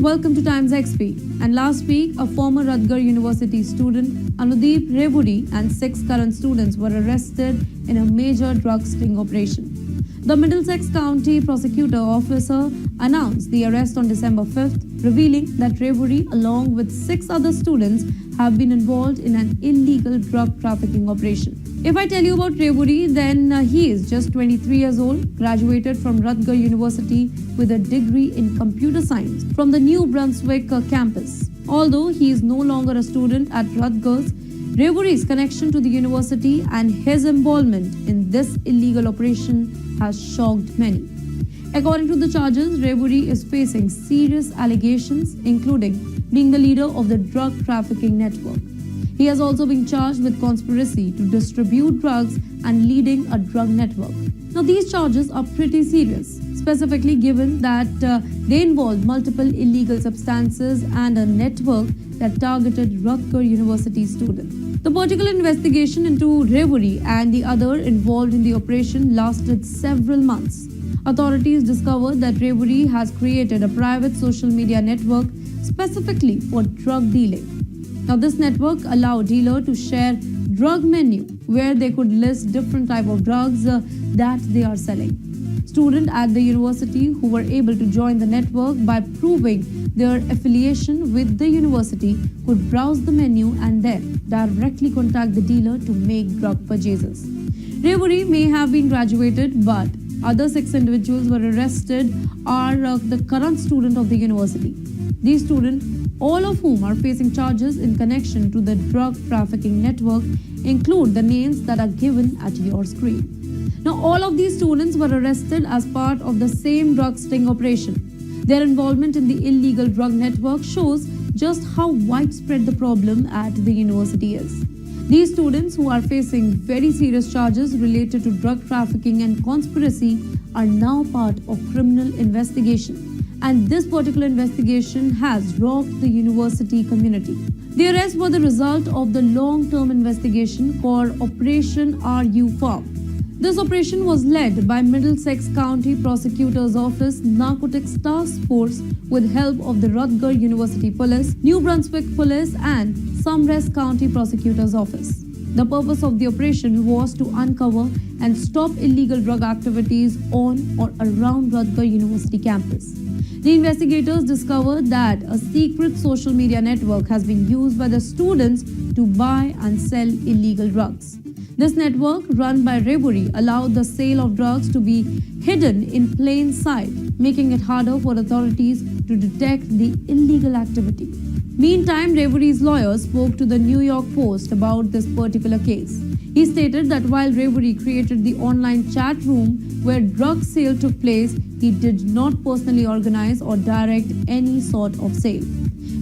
welcome to TimesXP. And last week, a former Rutgers University student, Anudeep Revuri, and 6 current students were arrested in a major drug sting operation. The Middlesex County Prosecutor Officer announced the arrest on December 5th, revealing that Revuri, along with 6 other students, have been involved in an illegal drug trafficking operation. If I tell you about Revuri, then he is just 23 years old, graduated from Rutgers University with a degree in computer science from the New Brunswick campus. Although he is no longer a student at Rutgers, Revuri's connection to the university and his involvement in this illegal operation has shocked many. According to the charges, Revuri is facing serious allegations, including being the leader of the drug trafficking network. He has also been charged with conspiracy to distribute drugs and leading a drug network. Now, these charges are pretty serious, specifically given that they involve multiple illegal substances and a network that targeted Rutgers University students. The particular investigation into Revuri and the other involved in the operation lasted several months. Authorities discovered that Revuri has created a private social media network specifically for drug dealing. Now, this network allowed dealers to share drug menu where they could list different type of drugs that they are selling. Students at the university who were able to join the network by proving their affiliation with the university could browse the menu and then directly contact the dealer to make drug purchases. Revuri may have been graduated, but other 6 individuals were arrested are the current student of the university. These students, all of whom are facing charges in connection to the drug trafficking network, include the names that are given at your screen. Now, all of these students were arrested as part of the same drug sting operation. Their involvement in the illegal drug network shows just how widespread the problem at the university is. These students, who are facing very serious charges related to drug trafficking and conspiracy, are now part of criminal investigation. And this particular investigation has rocked the university community. The arrests were the result of the long-term investigation called Operation RU Farm. This operation was led by Middlesex County Prosecutor's Office Narcotics Task Force with help of the Rutgers University Police, New Brunswick Police and Suchir County Prosecutor's Office. The purpose of the operation was to uncover and stop illegal drug activities on or around Rutgers University campus. The investigators discovered that a secret social media network has been used by the students to buy and sell illegal drugs. This network, run by Revuri, allowed the sale of drugs to be hidden in plain sight, making it harder for authorities to detect the illegal activity. Meantime, Revuri's lawyer spoke to the New York Post about this particular case. He stated that while Revuri created the online chat room where drug sale took place, he did not personally organize or direct any sort of sale.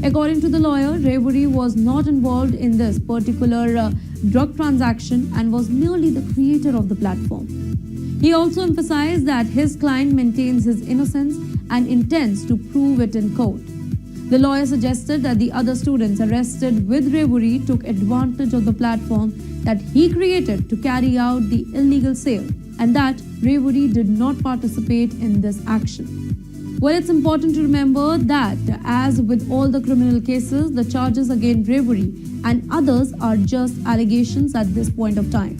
According to the lawyer, Revuri was not involved in this particular drug transaction and was merely the creator of the platform. He also emphasized that his client maintains his innocence and intends to prove it in court. The lawyer suggested that the other students arrested with Revuri took advantage of the platform that he created to carry out the illegal sale and that Revuri did not participate in this action. Well, it's important to remember that, as with all the criminal cases, the charges against Revuri and others are just allegations at this point of time.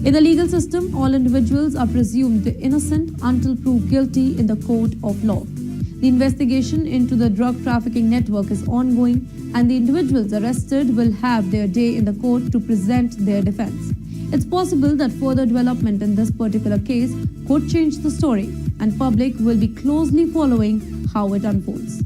In the legal system, all individuals are presumed innocent until proved guilty in the court of law. The investigation into the drug trafficking network is ongoing, and the individuals arrested will have their day in the court to present their defense. It's possible that further development in this particular case could change the story, and public will be closely following how it unfolds.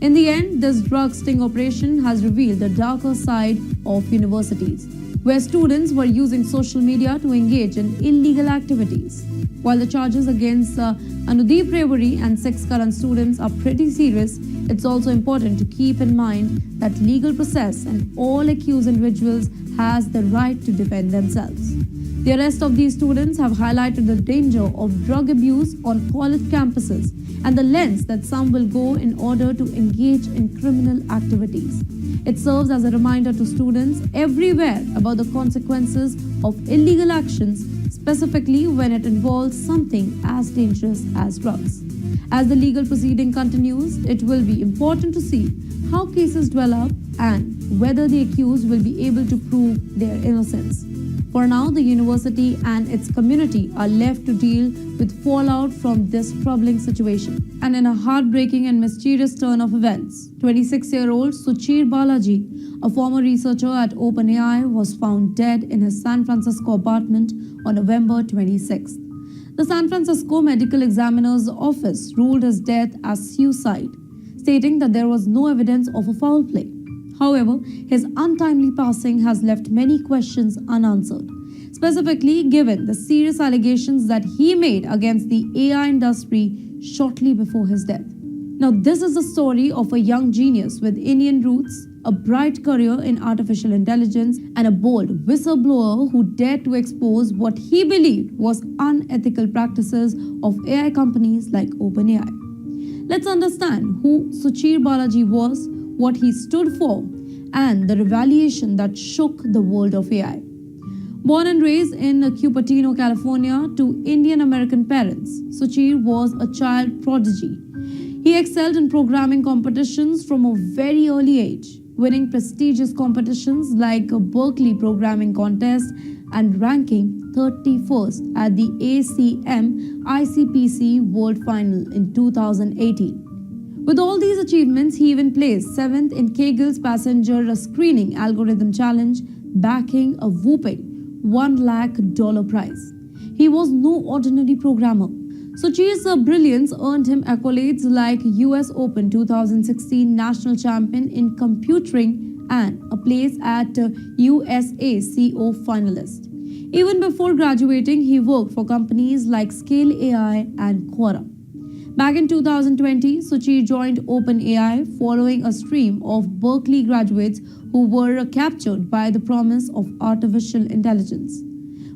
In the end, this drug sting operation has revealed the darker side of universities, where students were using social media to engage in illegal activities. While the charges against Anudeep Revuri and 6 current students are pretty serious, it's also important to keep in mind that legal process and all accused individuals has the right to defend themselves. The arrest of these students have highlighted the danger of drug abuse on college campuses and the lengths that some will go in order to engage in criminal activities. It serves as a reminder to students everywhere about the consequences of illegal actions, specifically when it involves something as dangerous as drugs. As the legal proceeding continues, it will be important to see how cases develop and whether the accused will be able to prove their innocence. For now, the university and its community are left to deal with fallout from this troubling situation. And in a heartbreaking and mysterious turn of events, 26-year-old Suchir Balaji, a former researcher at OpenAI, was found dead in his San Francisco apartment on November 26th. The San Francisco Medical Examiner's Office ruled his death as suicide, stating that there was no evidence of a foul play. However, his untimely passing has left many questions unanswered, specifically given the serious allegations that he made against the AI industry shortly before his death. Now, this is the story of a young genius with Indian roots, a bright career in artificial intelligence, and a bold whistleblower who dared to expose what he believed was unethical practices of AI companies like OpenAI. Let's understand who Suchir Balaji was, what he stood for, and the revelation that shook the world of AI. Born and raised in Cupertino, California, to Indian American parents, Suchir was a child prodigy. He excelled in programming competitions from a very early age, winning prestigious competitions like a Berkeley Programming Contest and ranking 31st at the ACM ICPC World Final in 2018. With all these achievements, he even placed 7th in Kagel's passenger screening algorithm challenge, backing a whopping $1 lakh prize. He was no ordinary programmer. Suchir's brilliance earned him accolades like US Open 2016 national champion in computing and a place at USACO finalist. Even before graduating, he worked for companies like Scale AI and Quora. Back in 2020, Suchir joined OpenAI following a stream of Berkeley graduates who were captured by the promise of artificial intelligence.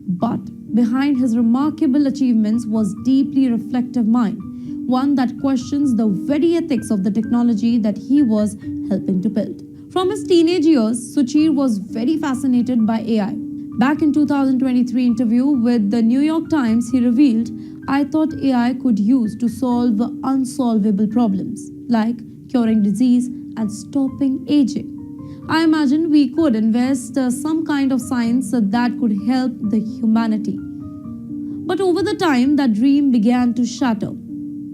But behind his remarkable achievements was a deeply reflective mind, one that questions the very ethics of the technology that he was helping to build. From his teenage years, Suchir was very fascinated by AI. Back in 2023 interview with the New York Times, he revealed, "I thought AI could use to solve unsolvable problems, like curing disease and stopping aging. I imagined we could invest some kind of science that could help the humanity." But over the time, that dream began to shatter.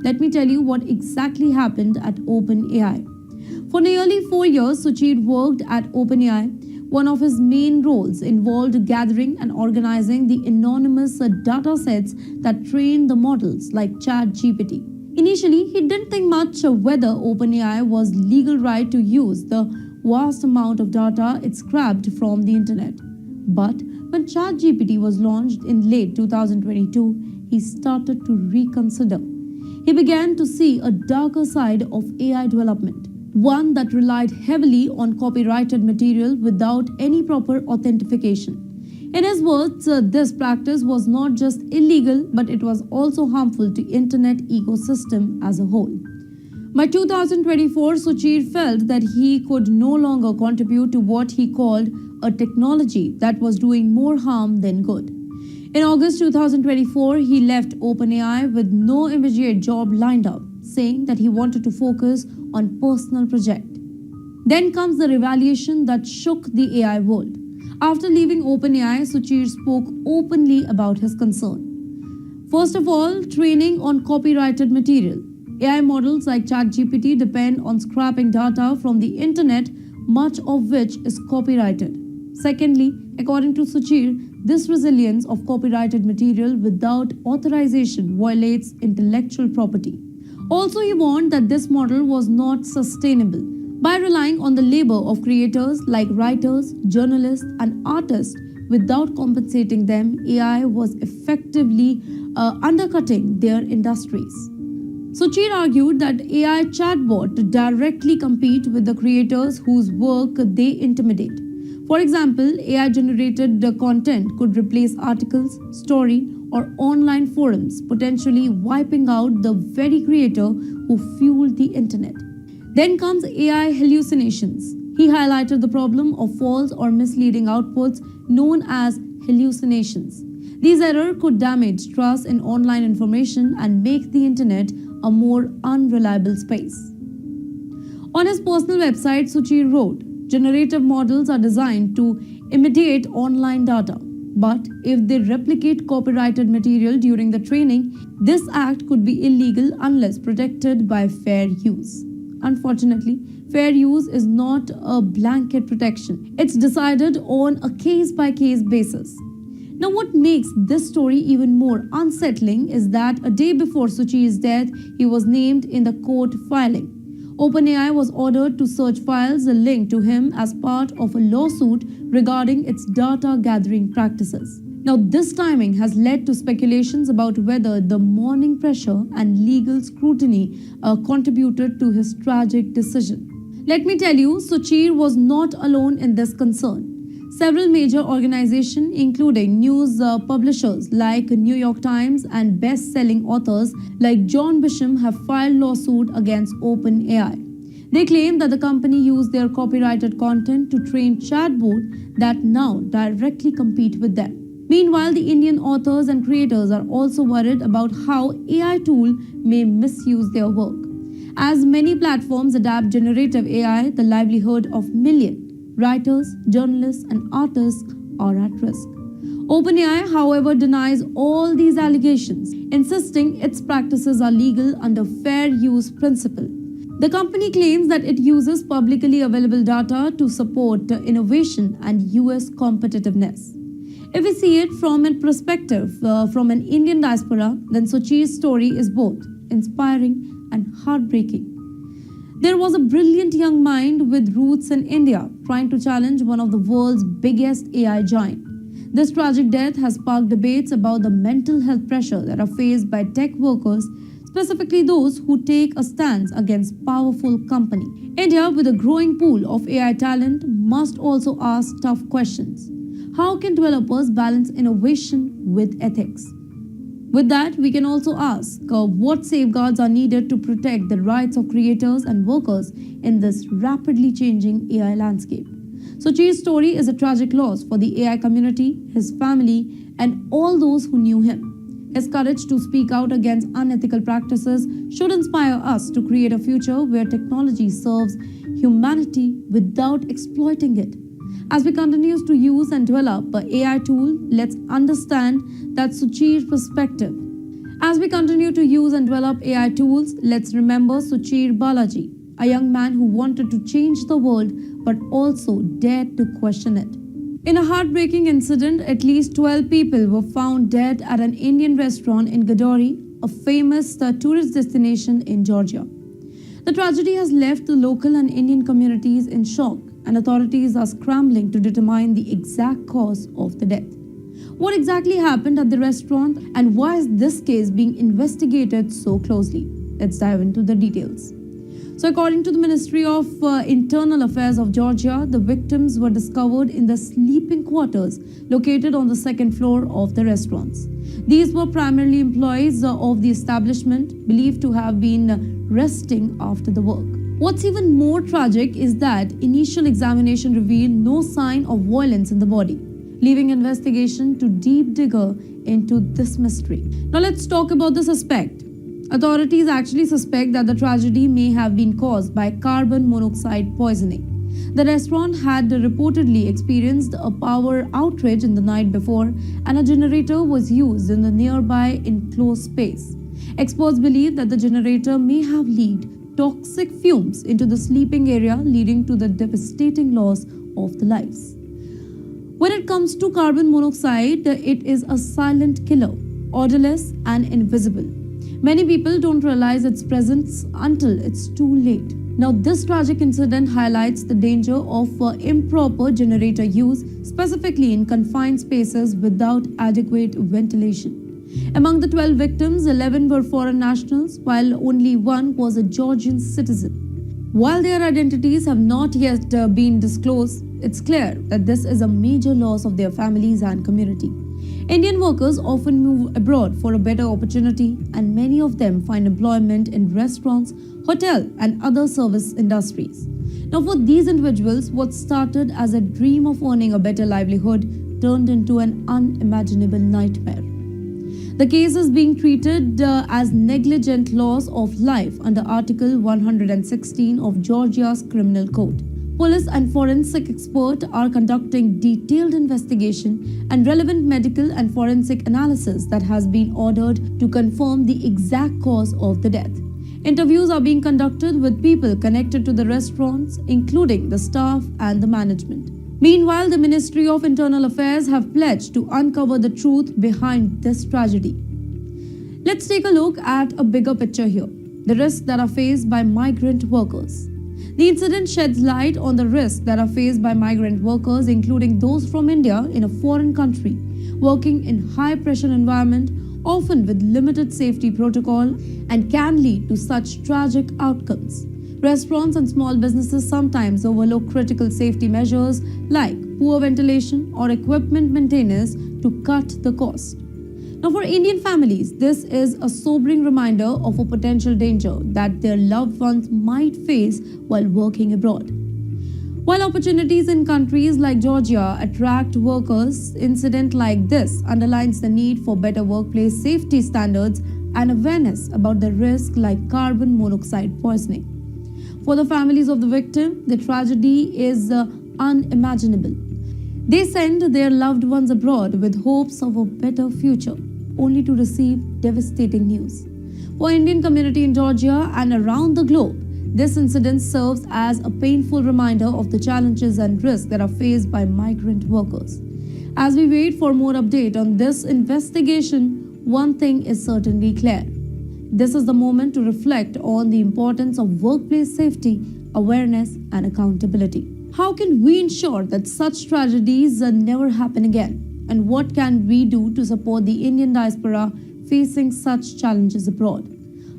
Let me tell you what exactly happened at OpenAI. For nearly 4 years, Suchir worked at OpenAI. One of his main roles involved gathering and organizing the anonymous data sets that trained the models like ChatGPT. Initially, he didn't think much of whether OpenAI was legal right to use the vast amount of data it scrapped from the internet. But when ChatGPT was launched in late 2022, he started to reconsider. He began to see a darker side of AI development, one that relied heavily on copyrighted material without any proper authentication. In his words, this practice was not just illegal, but it was also harmful to internet ecosystem as a whole. By 2024, Suchir felt that he could no longer contribute to what he called a technology that was doing more harm than good. In August 2024, he left OpenAI with no immediate job lined up, saying that he wanted to focus on personal project. Then comes the revelation that shook the AI world. After leaving OpenAI, Suchir spoke openly about his concern. First of all, training on copyrighted material. AI models like ChatGPT depend on scraping data from the internet, much of which is copyrighted. Secondly, according to Suchir, this resilience of copyrighted material without authorization violates intellectual property. Also, he warned that this model was not sustainable. By relying on the labor of creators like writers, journalists, and artists without compensating them, AI was effectively undercutting their industries. Suchir argued that AI chatbot directly compete with the creators whose work they intimidate. For example, AI-generated content could replace articles, story, or online forums, potentially wiping out the very creator who fueled the internet. Then comes AI hallucinations. He highlighted the problem of false or misleading outputs known as hallucinations. These errors could damage trust in online information and make the internet a more unreliable space. On his personal website, Suchir wrote, generative models are designed to imitate online data. But if they replicate copyrighted material during the training, this act could be illegal unless protected by fair use. Unfortunately, fair use is not a blanket protection. It's decided on a case-by-case basis. Now, what makes this story even more unsettling is that a day before Suchir's death, he was named in the court filing. OpenAI was ordered to search files linked to him as part of a lawsuit regarding its data gathering practices. Now, this timing has led to speculations about whether the mourning pressure and legal scrutiny contributed to his tragic decision. Let me tell you, Suchir was not alone in this concern. Several major organizations, including news publishers like New York Times and best-selling authors like John Bisham, have filed lawsuit against OpenAI. They claim that the company used their copyrighted content to train chatbots that now directly compete with them. Meanwhile, the Indian authors and creators are also worried about how AI tools may misuse their work. As many platforms adapt generative AI, the livelihood of millions writers, journalists, and artists are at risk. OpenAI, however, denies all these allegations, insisting its practices are legal under fair use principle. The company claims that it uses publicly available data to support innovation and US competitiveness. If we see it from a perspective from an Indian diaspora, then Suchir's story is both inspiring and heartbreaking. There was a brilliant young mind with roots in India trying to challenge one of the world's biggest AI giants. This tragic death has sparked debates about the mental health pressure that are faced by tech workers, specifically those who take a stance against powerful companies. India, with a growing pool of AI talent, must also ask tough questions. How can developers balance innovation with ethics? With that, we can also ask what safeguards are needed to protect the rights of creators and workers in this rapidly changing AI landscape. Suchir's story is a tragic loss for the AI community, his family, and all those who knew him. His courage to speak out against unethical practices should inspire us to create a future where technology serves humanity without exploiting it. As we continue to use and develop an AI tool, let's understand that Suchir's perspective. As we continue to use and develop AI tools, let's remember Suchir Balaji, a young man who wanted to change the world but also dared to question it. In a heartbreaking incident, at least 12 people were found dead at an Indian restaurant in Gadori, a famous tourist destination in Georgia. The tragedy has left the local and Indian communities in shock, and authorities are scrambling to determine the exact cause of the death. What exactly happened at the restaurant, and why is this case being investigated so closely? Let's dive into the details. So, according to the Ministry of Internal Affairs of Georgia, the victims were discovered in the sleeping quarters located on the second floor of the restaurants. These were primarily employees of the establishment, believed to have been resting after the work. What's even more tragic is that initial examination revealed no sign of violence in the body, leaving investigation to deep digger into this mystery. Now let's talk about the suspect. Authorities actually suspect that the tragedy may have been caused by carbon monoxide poisoning. The restaurant had reportedly experienced a power outage in the night before, and a generator was used in the nearby enclosed space. Experts believe that the generator may have leaked toxic fumes into the sleeping area, leading to the devastating loss of the lives. When it comes to carbon monoxide, it is a silent killer, odorless and invisible. Many people don't realize its presence until it's too late. Now, this tragic incident highlights the danger of improper generator use, specifically in confined spaces without adequate ventilation. Among the 12 victims, 11 were foreign nationals, while only one was a Georgian citizen. While their identities have not yet been disclosed, it's clear that this is a major loss of their families and community. Indian workers often move abroad for a better opportunity, and many of them find employment in restaurants, hotel, and other service industries. Now, for these individuals, what started as a dream of earning a better livelihood turned into an unimaginable nightmare. The case is being treated as negligent loss of life under Article 116 of Georgia's Criminal Code. Police and forensic experts are conducting detailed investigation and relevant medical and forensic analysis that has been ordered to confirm the exact cause of the death. Interviews are being conducted with people connected to the restaurants, including the staff and the management. Meanwhile, the Ministry of Internal Affairs have pledged to uncover the truth behind this tragedy. Let's take a look at a bigger picture here: the risks that are faced by migrant workers. The incident sheds light on the risks that are faced by migrant workers, including those from India in a foreign country, working in high-pressure environment, often with limited safety protocol, and can lead to such tragic outcomes. Restaurants and small businesses sometimes overlook critical safety measures like poor ventilation or equipment maintenance to cut the cost. Now, for Indian families, this is a sobering reminder of a potential danger that their loved ones might face while working abroad. While opportunities in countries like Georgia attract workers, incident like this underlines the need for better workplace safety standards and awareness about the risk like carbon monoxide poisoning. For the families of the victim, the tragedy is unimaginable. They send their loved ones abroad with hopes of a better future, only to receive devastating news. For Indian community in Georgia and around the globe, this incident serves as a painful reminder of the challenges and risks that are faced by migrant workers. As we wait for more update on this investigation, one thing is certainly clear. This is the moment to reflect on the importance of workplace safety, awareness, and accountability. How can we ensure that such tragedies never happen again? And what can we do to support the Indian diaspora facing such challenges abroad?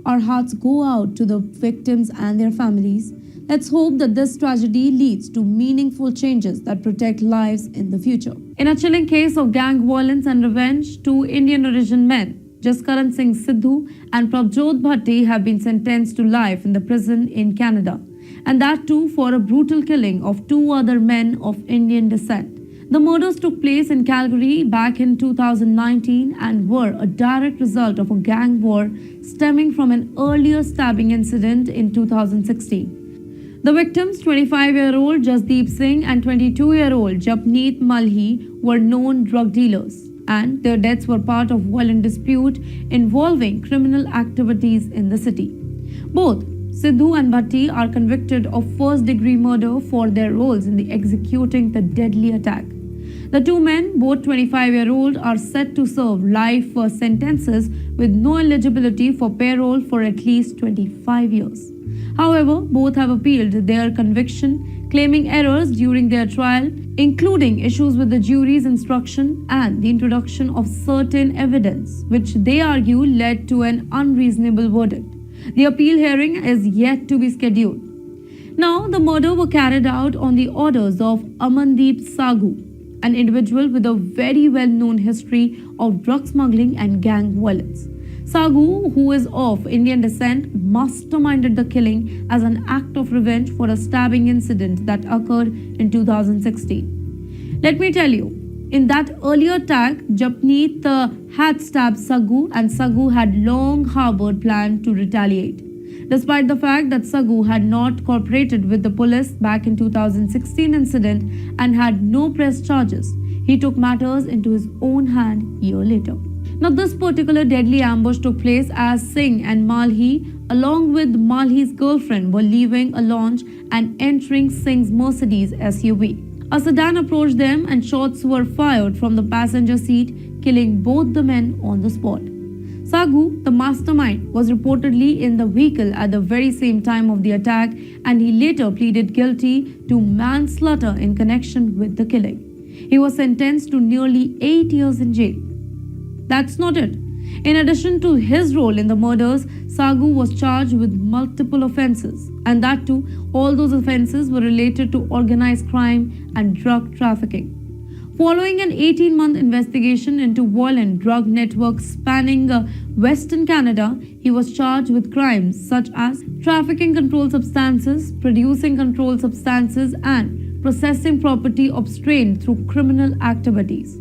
Our hearts go out to the victims and their families. Let's hope that this tragedy leads to meaningful changes that protect lives in the future. In a chilling case of gang violence and revenge, two Indian origin men, Jaskaran Singh Sidhu and Prabjot Bhatti, have been sentenced to life in the prison in Canada, and that too for a brutal killing of two other men of Indian descent. The murders took place in Calgary back in 2019 and were a direct result of a gang war stemming from an earlier stabbing incident in 2016. The victims, 25-year-old Jasdeep Singh and 22-year-old Japneet Malhi, were known drug dealers, and their deaths were part of violent dispute involving criminal activities in the city. Both Sidhu and Bhatti are convicted of first-degree murder for their roles in executing the deadly attack. The two men, both 25-year-old, are set to serve life sentences with no eligibility for parole for at least 25 years. However, both have appealed their conviction, claiming errors during their trial, including issues with the jury's instruction and the introduction of certain evidence, which they argue led to an unreasonable verdict. The appeal hearing is yet to be scheduled. Now, the murders were carried out on the orders of Amandeep Sagu, an individual with a very well-known history of drug smuggling and gang violence. Sagu, who is of Indian descent, masterminded the killing as an act of revenge for a stabbing incident that occurred in 2016. Let me tell you, in that earlier attack, Japneet had stabbed Sagu, and Sagu had long harbored plan to retaliate. Despite the fact that Sagu had not cooperated with the police back in 2016 incident and had no press charges, he took matters into his own hand a year later. Now, this particular deadly ambush took place as Singh and Malhi, along with Malhi's girlfriend, were leaving a launch and entering Singh's Mercedes SUV. A sedan approached them and shots were fired from the passenger seat, killing both the men on the spot. Sagu, the mastermind, was reportedly in the vehicle at the very same time of the attack, and he later pleaded guilty to manslaughter in connection with the killing. He was sentenced to nearly 8 years in jail. That's not it. In addition to his role in the murders, Sagu was charged with multiple offences, and that too, all those offences were related to organised crime and drug trafficking. Following an 18-month investigation into violent drug networks spanning Western Canada, he was charged with crimes such as trafficking controlled substances, producing controlled substances, and processing property obtained through criminal activities.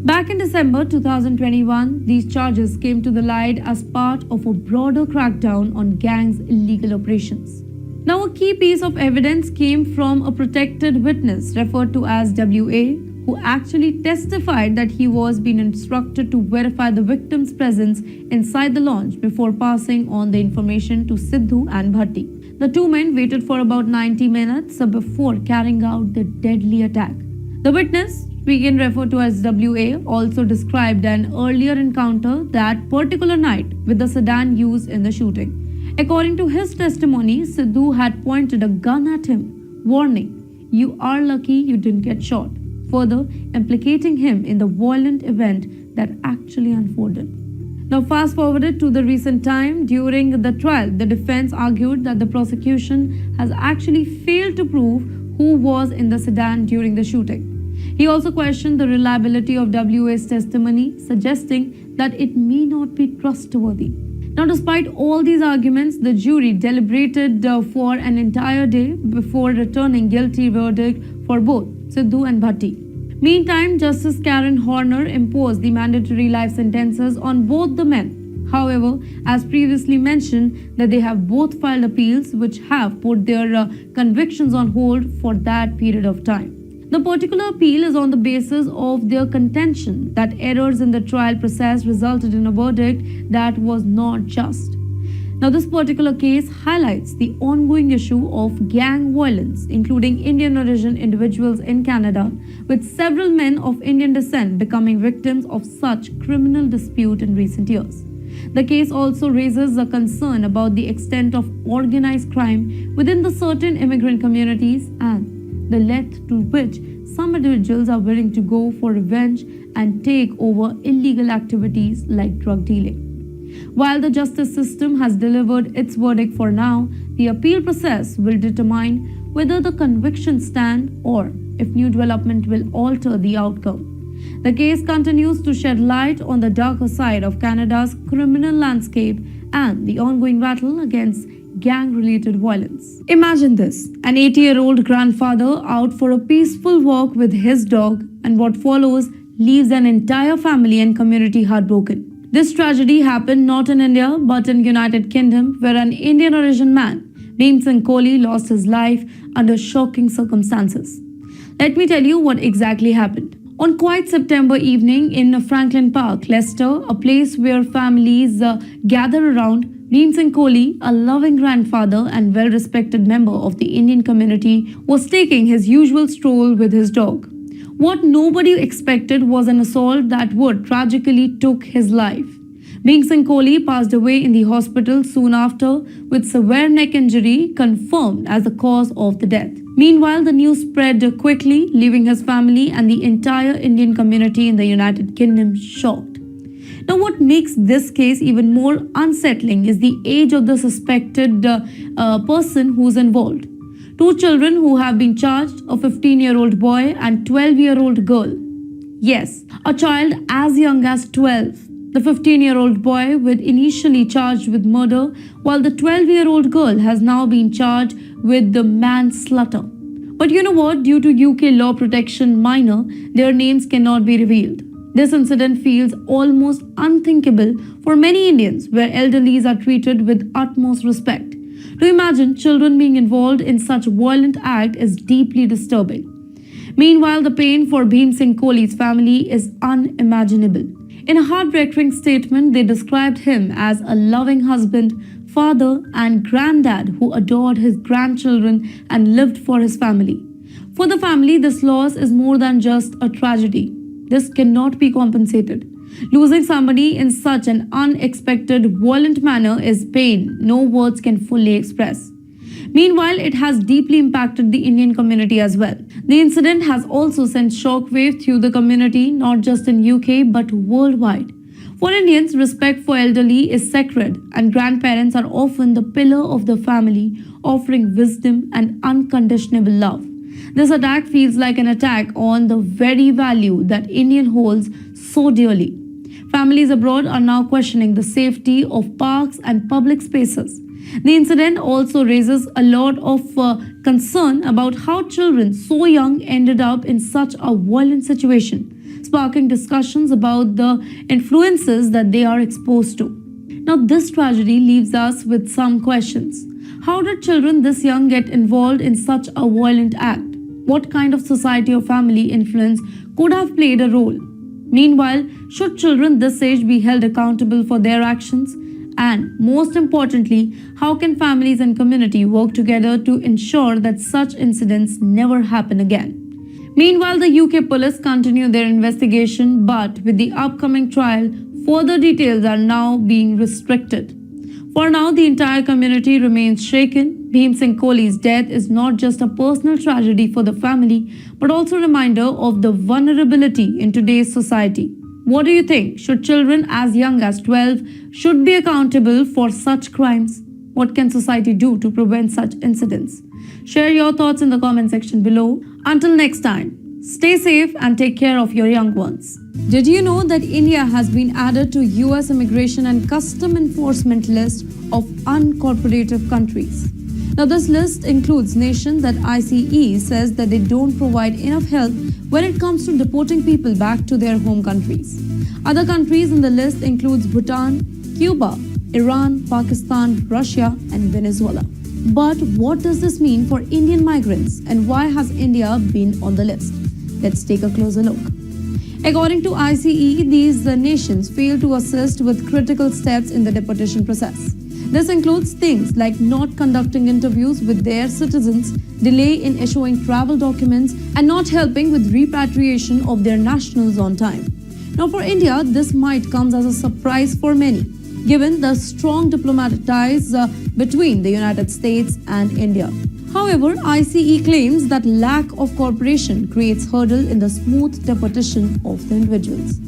Back in December 2021, these charges came to the light as part of a broader crackdown on gangs' illegal operations. Now, a key piece of evidence came from a protected witness referred to as WA, who actually testified that he was being instructed to verify the victim's presence inside the launch before passing on the information to Sidhu and Bhatti. The two men waited for about 90 minutes before carrying out the deadly attack. The witness, speaking referred to as WA, also described an earlier encounter that particular night with the sedan used in the shooting. According to his testimony, Sidhu had pointed a gun at him, warning, "You are lucky you didn't get shot," further implicating him in the violent event that actually unfolded. Now, fast forwarded to the recent time, during the trial, the defense argued that the prosecution has actually failed to prove who was in the sedan during the shooting. He also questioned the reliability of WA's testimony, suggesting that it may not be trustworthy. Now, despite all these arguments, the jury deliberated for an entire day before returning guilty verdict for both Sidhu and Bhatti. Meantime, Justice Karen Horner imposed the mandatory life sentences on both the men. However, as previously mentioned, that they have both filed appeals which have put their convictions on hold for that period of time. The particular appeal is on the basis of their contention that errors in the trial process resulted in a verdict that was not just. Now, this particular case highlights the ongoing issue of gang violence, including Indian origin individuals in Canada, with several men of Indian descent becoming victims of such criminal dispute in recent years. The case also raises a concern about the extent of organized crime within the certain immigrant communities and the length to which some individuals are willing to go for revenge and take over illegal activities like drug dealing. While the justice system has delivered its verdict for now, the appeal process will determine whether the convictions stand or if new development will alter the outcome. The case continues to shed light on the darker side of Canada's criminal landscape and the ongoing battle against gang-related violence. Imagine this, an 80-year-old grandfather out for a peaceful walk with his dog, and what follows leaves an entire family and community heartbroken. This tragedy happened not in India but in United Kingdom, where an Indian origin man, Bhim Singh Kohli, lost his life under shocking circumstances. Let me tell you what exactly happened. On quiet September evening in Franklin Park, Leicester, a place where families gather around, Bhim Singh Kohli, a loving grandfather and well-respected member of the Indian community, was taking his usual stroll with his dog. What nobody expected was an assault that would tragically took his life. Bhim Singh Kohli passed away in the hospital soon after with severe neck injury confirmed as the cause of the death. Meanwhile, the news spread quickly, leaving his family and the entire Indian community in the United Kingdom shocked. Now, what makes this case even more unsettling is the age of the suspected person who's involved. Two children who have been charged, a 15-year-old boy and 12-year-old girl. Yes, a child as young as 12. The 15-year-old boy was initially charged with murder, while the 12-year-old girl has now been charged with the manslaughter. But you know what? Due to UK law protection minor, their names cannot be revealed. This incident feels almost unthinkable for many Indians, where elderlies are treated with utmost respect. To imagine children being involved in such violent act is deeply disturbing. Meanwhile, the pain for Bhim Singh Kohli's family is unimaginable. In a heartbreaking statement, they described him as a loving husband, father, and granddad who adored his grandchildren and lived for his family. For the family, this loss is more than just a tragedy. This cannot be compensated. Losing somebody in such an unexpected, violent manner is pain no words can fully express. Meanwhile, it has deeply impacted the Indian community as well. The incident has also sent shockwaves through the community, not just in UK but worldwide. For Indians, respect for elderly is sacred, and grandparents are often the pillar of the family, offering wisdom and unconditional love. This attack feels like an attack on the very value that India holds so dearly. Families abroad are now questioning the safety of parks and public spaces. The incident also raises a lot of concern about how children so young ended up in such a violent situation, sparking discussions about the influences that they are exposed to. Now, this tragedy leaves us with some questions. How did children this young get involved in such a violent act? What kind of society or family influence could have played a role? Meanwhile, should children this age be held accountable for their actions? And most importantly, how can families and community work together to ensure that such incidents never happen again? Meanwhile, the UK police continue their investigation, but with the upcoming trial, further details are now being restricted. For now, the entire community remains shaken. Bhim Singh Kohli's death is not just a personal tragedy for the family, but also a reminder of the vulnerability in today's society. What do you think? Should children as young as 12 should be accountable for such crimes? What can society do to prevent such incidents? Share your thoughts in the comment section below. Until next time, stay safe and take care of your young ones. Did you know that India has been added to US Immigration and Custom Enforcement list of uncooperative countries? Now, this list includes nations that ICE says that they don't provide enough help when it comes to deporting people back to their home countries. Other countries in the list includes Bhutan, Cuba, Iran, Pakistan, Russia, and Venezuela. But what does this mean for Indian migrants, and why has India been on the list? Let's take a closer look. According to ICE, these nations fail to assist with critical steps in the deportation process. This includes things like not conducting interviews with their citizens, delay in issuing travel documents, and not helping with repatriation of their nationals on time. Now, for India, this might come as a surprise for many, given the strong diplomatic ties between the United States and India. However, ICE claims that lack of cooperation creates hurdle in the smooth deportation of the individuals.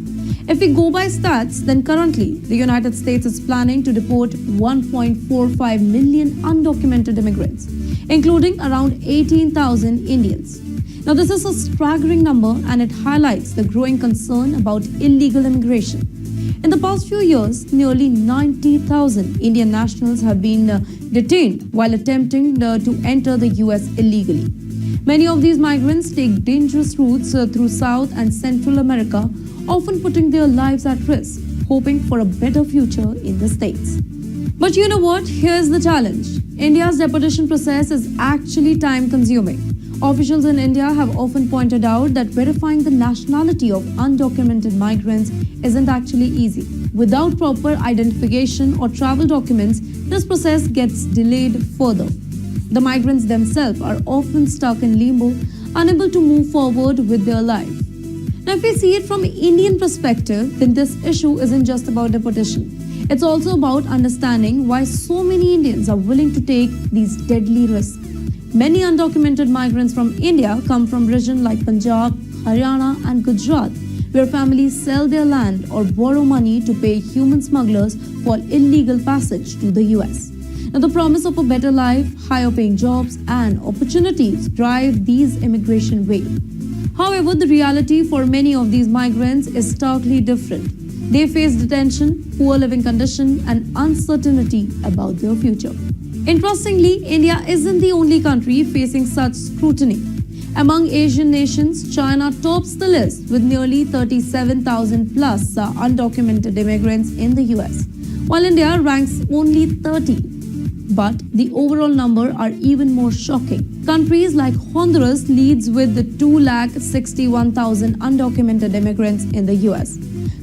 If we go by stats, then currently the United States is planning to deport 1.45 million undocumented immigrants, including around 18,000 Indians. Now, this is a staggering number, and it highlights the growing concern about illegal immigration. In the past few years, nearly 90,000 Indian nationals have been detained while attempting to enter the US illegally. Many of these migrants take dangerous routes through South and Central America, often putting their lives at risk, hoping for a better future in the States. But you know what? Here's the challenge. India's deportation process is actually time-consuming. Officials in India have often pointed out that verifying the nationality of undocumented migrants isn't actually easy. Without proper identification or travel documents, this process gets delayed further. The migrants themselves are often stuck in limbo, unable to move forward with their life. Now, if we see it from an Indian perspective, then this issue isn't just about deportation. It's also about understanding why so many Indians are willing to take these deadly risks. Many undocumented migrants from India come from regions like Punjab, Haryana, and Gujarat, where families sell their land or borrow money to pay human smugglers for illegal passage to the US. Now, the promise of a better life, higher paying jobs, and opportunities drive these immigration waves. However, the reality for many of these migrants is starkly different. They face detention, poor living conditions, and uncertainty about their future. Interestingly, India isn't the only country facing such scrutiny. Among Asian nations, China tops the list with nearly 37,000 plus undocumented immigrants in the US, while India ranks only 30. But the overall number are even more shocking. Countries like Honduras leads with the 261,000 undocumented immigrants in the US.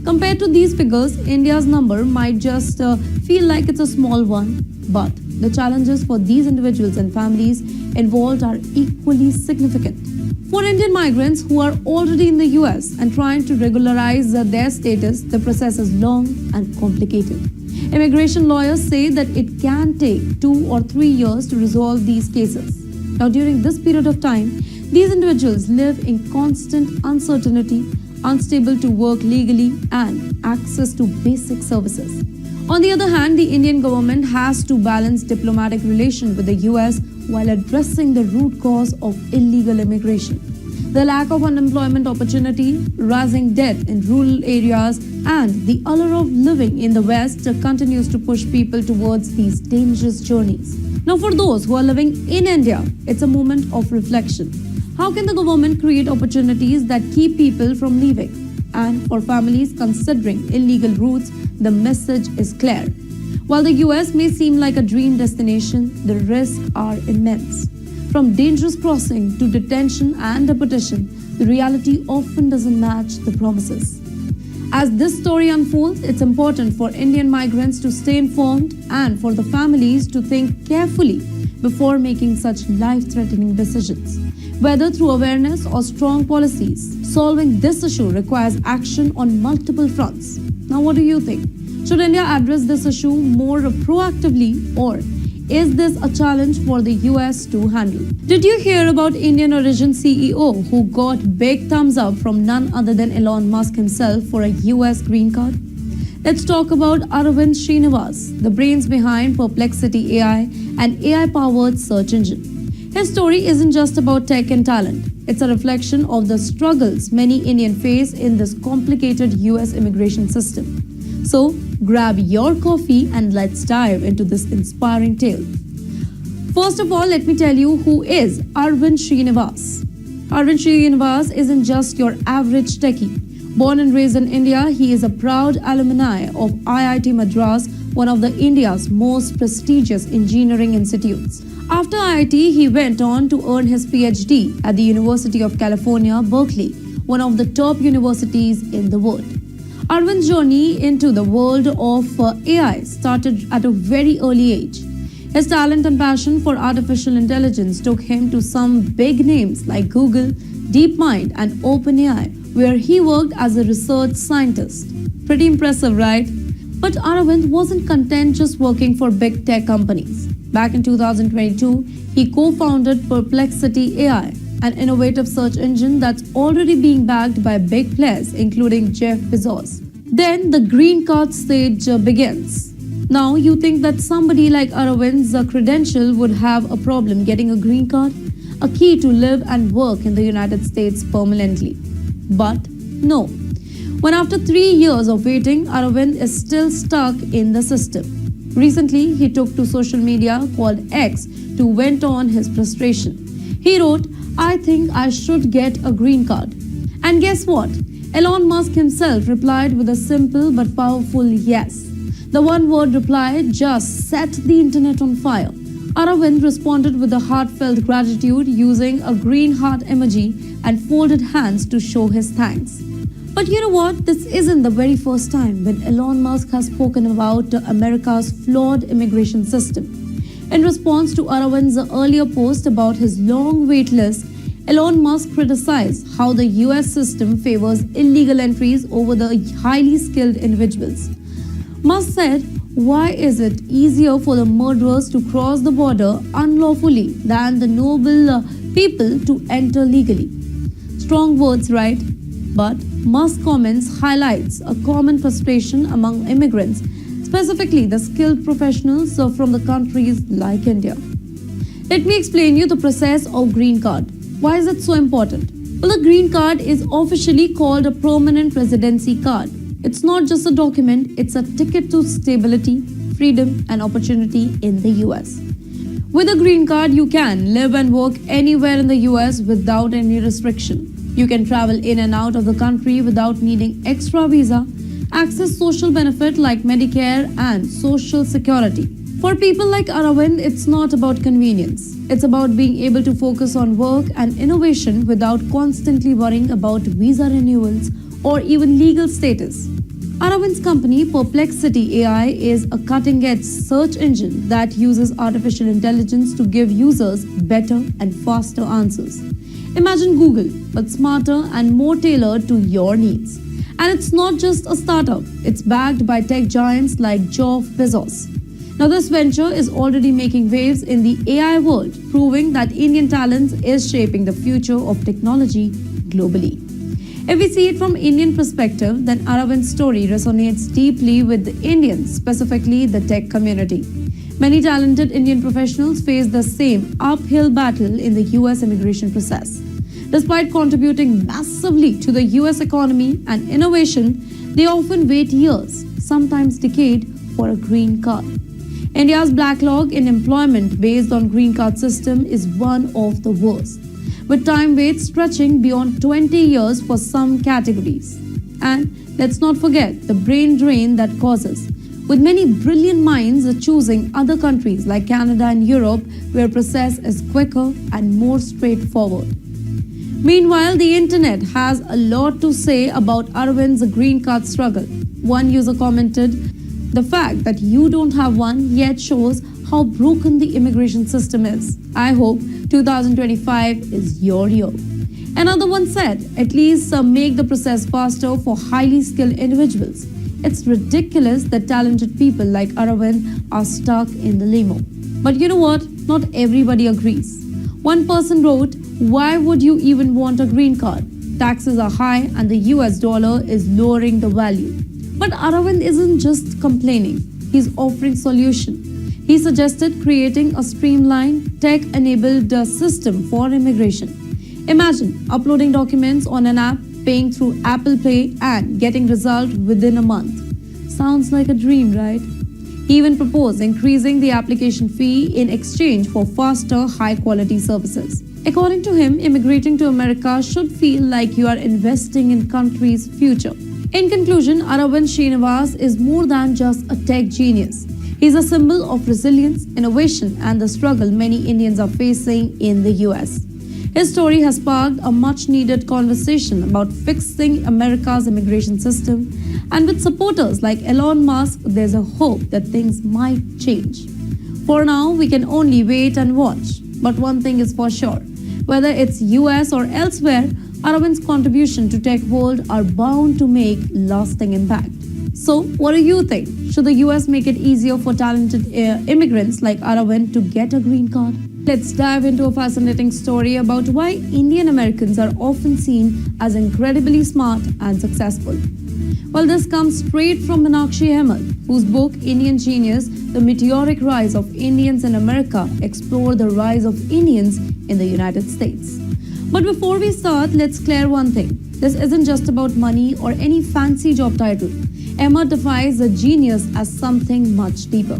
Compared to these figures, India's number might just feel like it's a small one, but the challenges for these individuals and families involved are equally significant. For Indian migrants who are already in the US and trying to regularize their status, the process is long and complicated. Immigration lawyers say that it can take 2 or 3 years to resolve these cases. Now, during this period of time, these individuals live in constant uncertainty, unstable to work legally, and access to basic services. On the other hand, the Indian government has to balance diplomatic relations with the US while addressing the root cause of illegal immigration. The lack of unemployment opportunity, rising debt in rural areas, and the allure of living in the West continues to push people towards these dangerous journeys. Now, for those who are living in India, it's a moment of reflection. How can the government create opportunities that keep people from leaving? And for families considering illegal routes, the message is clear. While the US may seem like a dream destination, the risks are immense. From dangerous crossing to detention and deportation, the reality often doesn't match the promises. As this story unfolds, it's important for Indian migrants to stay informed and for the families to think carefully before making such life-threatening decisions. Whether through awareness or strong policies, solving this issue requires action on multiple fronts. Now, what do you think? Should India address this issue more proactively, or is this a challenge for the US to handle? Did you hear about Indian origin CEO who got big thumbs up from none other than Elon Musk himself for a US green card? Let's talk about Aravind Srinivas, the brains behind Perplexity AI, an AI-powered search engine. His story isn't just about tech and talent. It's a reflection of the struggles many Indians face in this complicated US immigration system. So, grab your coffee and let's dive into this inspiring tale. First of all, let me tell you who is Aravind Srinivas. Aravind Srinivas isn't just your average techie. Born and raised in India, he is a proud alumni of IIT Madras, one of the India's most prestigious engineering institutes. After IIT, he went on to earn his PhD at the University of California, Berkeley, one of the top universities in the world. Arvind's journey into the world of AI started at a very early age. His talent and passion for artificial intelligence took him to some big names like Google, DeepMind, and OpenAI, where he worked as a research scientist. Pretty impressive, right? But Aravind wasn't content just working for big tech companies. Back in 2022, he co-founded Perplexity AI, an innovative search engine that's already being backed by big players including Jeff Bezos. Then the green card stage begins. Now you think that somebody like Aravind's credential would have a problem getting a green card, a key to live and work in the United States permanently. But no. When after 3 years of waiting, Aravind is still stuck in the system. Recently, he took to social media called X to vent on his frustration. He wrote, "I think I should get a green card." And guess what? Elon Musk himself replied with a simple but powerful yes. The one-word reply just set the internet on fire. Aravind responded with a heartfelt gratitude using a green heart emoji and folded hands to show his thanks. But you know what? This isn't the very first time when Elon Musk has spoken about America's flawed immigration system. In response to Aravind's earlier post about his long wait list, Elon Musk criticized how the US system favors illegal entries over the highly skilled individuals. Musk said, "Why is it easier for the murderers to cross the border unlawfully than the noble people to enter legally?" Strong words, right? But Musk's comments highlights a common frustration among immigrants, specifically the skilled professionals from the countries like India. Let me explain you the process of green card. Why is it so important? Well, the green card is officially called a permanent residency card. It's not just a document, it's a ticket to stability, freedom, and opportunity in the US. With a green card, you can live and work anywhere in the US without any restriction. You can travel in and out of the country without needing extra visa, access social benefits like Medicare and Social Security. For people like Aravind, it's not about convenience. It's about being able to focus on work and innovation without constantly worrying about visa renewals or even legal status. Aravind's company, Perplexity AI, is a cutting-edge search engine that uses artificial intelligence to give users better and faster answers. Imagine Google, but smarter and more tailored to your needs. And it's not just a startup, it's backed by tech giants like Jeff Bezos. Now, this venture is already making waves in the AI world, proving that Indian talent is shaping the future of technology globally. If we see it from Indian perspective, then Aravind's story resonates deeply with the Indians, specifically the tech community. Many talented Indian professionals face the same uphill battle in the US immigration process. Despite contributing massively to the US economy and innovation, they often wait years, sometimes decades, for a green card. India's backlog in employment based on green card system is one of the worst, with time waits stretching beyond 20 years for some categories. And let's not forget the brain drain that causes, with many brilliant minds choosing other countries like Canada and Europe, where process is quicker and more straightforward. Meanwhile, the internet has a lot to say about Arvind's green card struggle. One user commented, "The fact that you don't have one yet shows how broken the immigration system is. I hope 2025 is your year." Another one said, "At least make the process faster for highly skilled individuals. It's ridiculous that talented people like Aravind are stuck in the limo." But you know what? Not everybody agrees. One person wrote, "Why would you even want a green card? Taxes are high and the US dollar is lowering the value." But Aravind isn't just complaining, he's offering solution. He suggested creating a streamlined, tech-enabled system for immigration. Imagine uploading documents on an app, paying through Apple Pay, and getting result within a month. Sounds like a dream, right? He even proposed increasing the application fee in exchange for faster, high-quality services. According to him, immigrating to America should feel like you are investing in country's future. In conclusion, Aravind Srinivas is more than just a tech genius. He's a symbol of resilience, innovation, and the struggle many Indians are facing in the US. His story has sparked a much-needed conversation about fixing America's immigration system, and with supporters like Elon Musk, there's a hope that things might change. For now, we can only wait and watch. But one thing is for sure, whether it's US or elsewhere, Arvind's contribution to tech world are bound to make lasting impact. So, what do you think? Should the US make it easier for talented immigrants like Aravind to get a green card? Let's dive into a fascinating story about why Indian Americans are often seen as incredibly smart and successful. Well, this comes straight from Meenakshi Ahmed, whose book Indian Genius: The Meteoric Rise of Indians in America explored the rise of Indians in the United States. But before we start, let's clear one thing. This isn't just about money or any fancy job title. Emma defines a genius as something much deeper.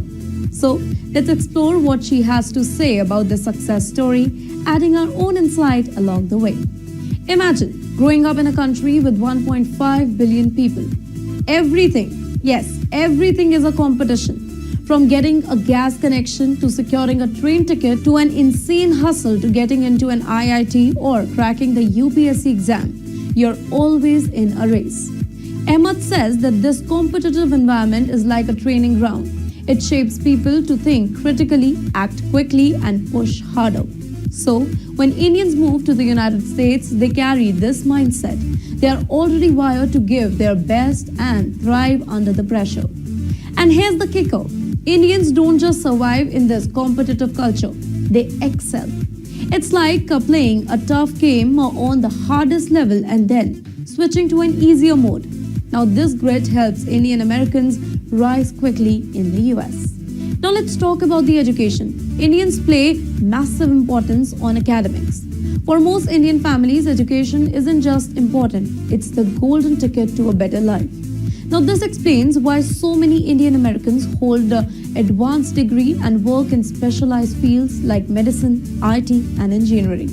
So, let's explore what she has to say about this success story, adding our own insight along the way. Imagine growing up in a country with 1.5 billion people. Everything, yes, everything is a competition. From getting a gas connection to securing a train ticket to an insane hustle to getting into an IIT or cracking the UPSC exam, you're always in a race. Ahmed says that this competitive environment is like a training ground. It shapes people to think critically, act quickly, and push harder. So, when Indians move to the United States, they carry this mindset. They are already wired to give their best and thrive under the pressure. And here's the kicker. Indians don't just survive in this competitive culture, they excel. It's like playing a tough game on the hardest level and then switching to an easier mode. Now, this grit helps Indian Americans rise quickly in the US. Now, let's talk about the education. Indians play massive importance on academics. For most Indian families, education isn't just important, it's the golden ticket to a better life. Now, this explains why so many Indian Americans hold an advanced degree and work in specialized fields like medicine, IT, and engineering.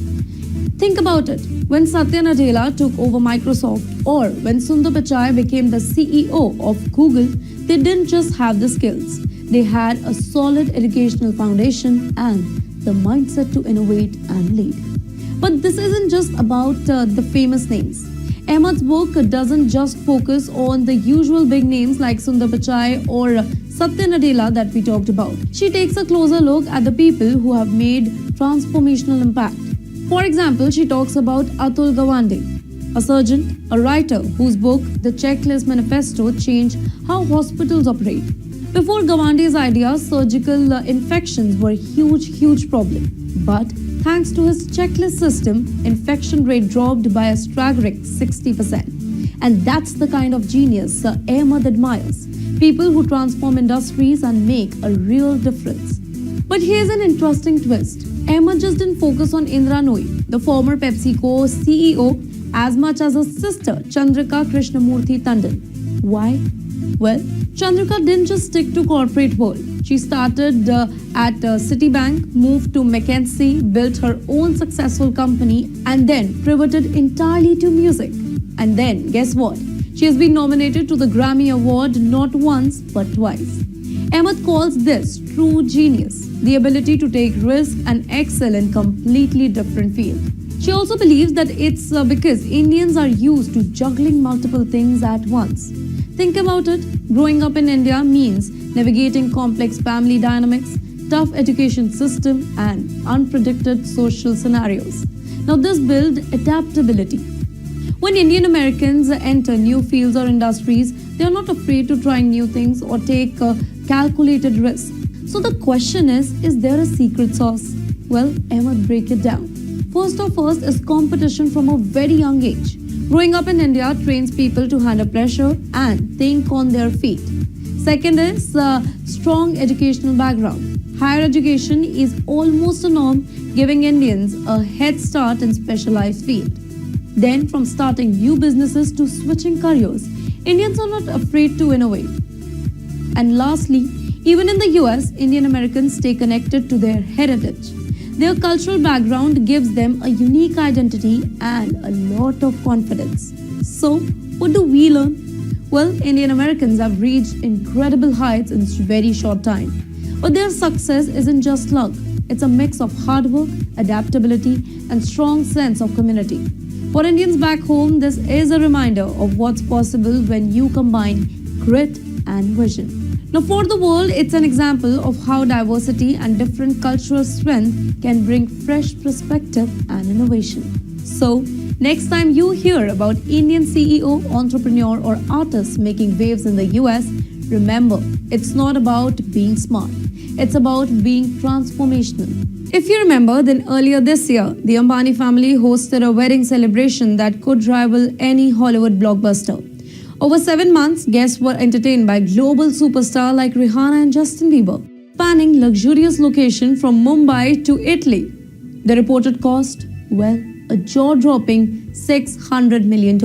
Think about it. When Satya Nadella took over Microsoft or when Sundar Pichai became the CEO of Google, they didn't just have the skills. They had a solid educational foundation and the mindset to innovate and lead. But this isn't just about the famous names. Ahmed's book doesn't just focus on the usual big names like Sundar Pichai or Satya Nadella that we talked about. She takes a closer look at the people who have made transformational impact. For example, she talks about Atul Gawande, a surgeon, a writer whose book, The Checklist Manifesto, changed how hospitals operate. Before Gawande's idea, surgical infections were a huge problem. But thanks to his checklist system, infection rate dropped by a staggering 60%. And that's the kind of genius Ahmed admires. People who transform industries and make a real difference. But here's an interesting twist. Ahmed just didn't focus on Indra Nooyi, the former PepsiCo CEO, as much as her sister Chandrika Krishnamurthy Tandon. Why? Well, Chandrika didn't just stick to corporate world. She started at Citibank, moved to McKinsey, built her own successful company, and then pivoted entirely to music. And then, guess what? She has been nominated to the Grammy Award not once but twice. Ahmed calls this true genius, the ability to take risk and excel in completely different field. She also believes that it's because Indians are used to juggling multiple things at once. Think about it. Growing up in India means navigating complex family dynamics, tough education system, and unpredicted social scenarios. Now, this builds adaptability. When Indian Americans enter new fields or industries, they are not afraid to try new things or take calculated risks. So the question is there a secret sauce? Well, Emma, break it down. First is competition from a very young age. Growing up in India trains people to handle pressure and think on their feet. Second is strong educational background. Higher education is almost a norm, giving Indians a head start in specialized field. Then, from starting new businesses to switching careers, Indians are not afraid to innovate. And lastly, even in the US, Indian Americans stay connected to their heritage. Their cultural background gives them a unique identity and a lot of confidence. So, what do we learn? Well, Indian Americans have reached incredible heights in very short time. But their success isn't just luck. It's a mix of hard work, adaptability, and strong sense of community. For Indians back home, this is a reminder of what's possible when you combine grit and vision. Now, for the world, it's an example of how diversity and different cultural strength can bring fresh perspective and innovation. So, next time you hear about Indian CEO, entrepreneur, or artist making waves in the US, remember, it's not about being smart. It's about being transformational. If you remember, then earlier this year, the Ambani family hosted a wedding celebration that could rival any Hollywood blockbuster. Over 7 months, guests were entertained by global superstars like Rihanna and Justin Bieber, spanning luxurious locations from Mumbai to Italy. The reported cost, well, a jaw-dropping $600 million.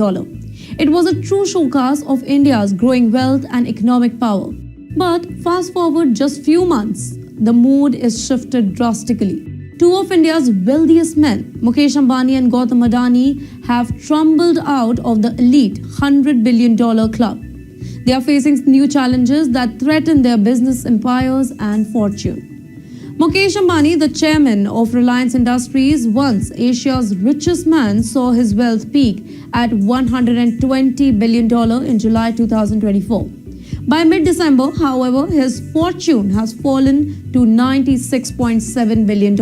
It was a true showcase of India's growing wealth and economic power. But fast forward just few months, the mood is shifted drastically. Two of India's wealthiest men, Mukesh Ambani and Gautam Adani, have tumbled out of the elite $100 billion club. They are facing new challenges that threaten their business empires and fortune. Mukesh Ambani, the chairman of Reliance Industries, once Asia's richest man, saw his wealth peak at $120 billion in July 2024. By mid-December, however, his fortune has fallen to $96.7 billion.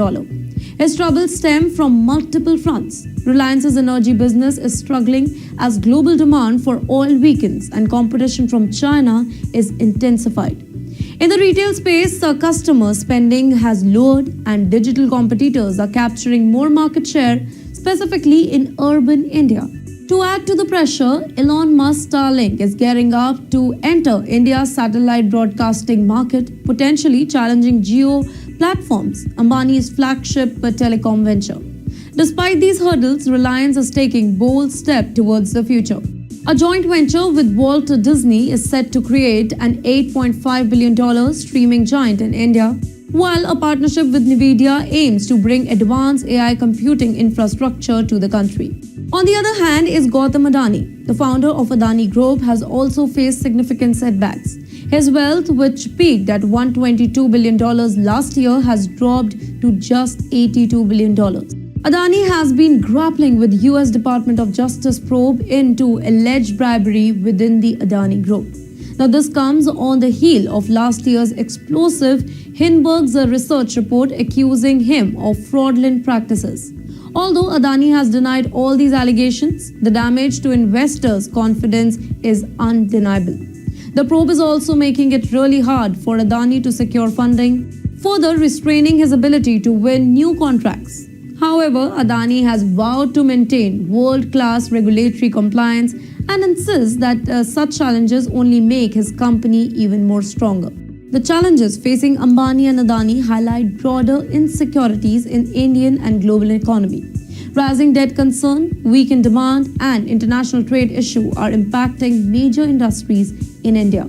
His troubles stem from multiple fronts. Reliance's energy business is struggling as global demand for oil weakens and competition from China is intensified. In the retail space, customer spending has lowered and digital competitors are capturing more market share, specifically in urban India. To add to the pressure, Elon Musk's Starlink is gearing up to enter India's satellite broadcasting market, potentially challenging Jio platforms, Ambani's flagship telecom venture. Despite these hurdles, Reliance is taking bold steps towards the future. A joint venture with Walt Disney is set to create an $8.5 billion streaming giant in India, while a partnership with NVIDIA aims to bring advanced AI computing infrastructure to the country. On the other hand is Gautam Adani. The founder of Adani Group has also faced significant setbacks. His wealth, which peaked at $122 billion last year, has dropped to just $82 billion. Adani has been grappling with US Department of Justice probe into alleged bribery within the Adani Group. Now, this comes on the heel of last year's explosive Hindenburg's research report accusing him of fraudulent practices. Although Adani has denied all these allegations, the damage to investors' confidence is undeniable. The probe is also making it really hard for Adani to secure funding, further restraining his ability to win new contracts. However, Adani has vowed to maintain world-class regulatory compliance and insists that such challenges only make his company even more stronger. The challenges facing Ambani and Adani highlight broader insecurities in Indian and global economy. Rising debt concern, weakened demand, and international trade issue are impacting major industries in India.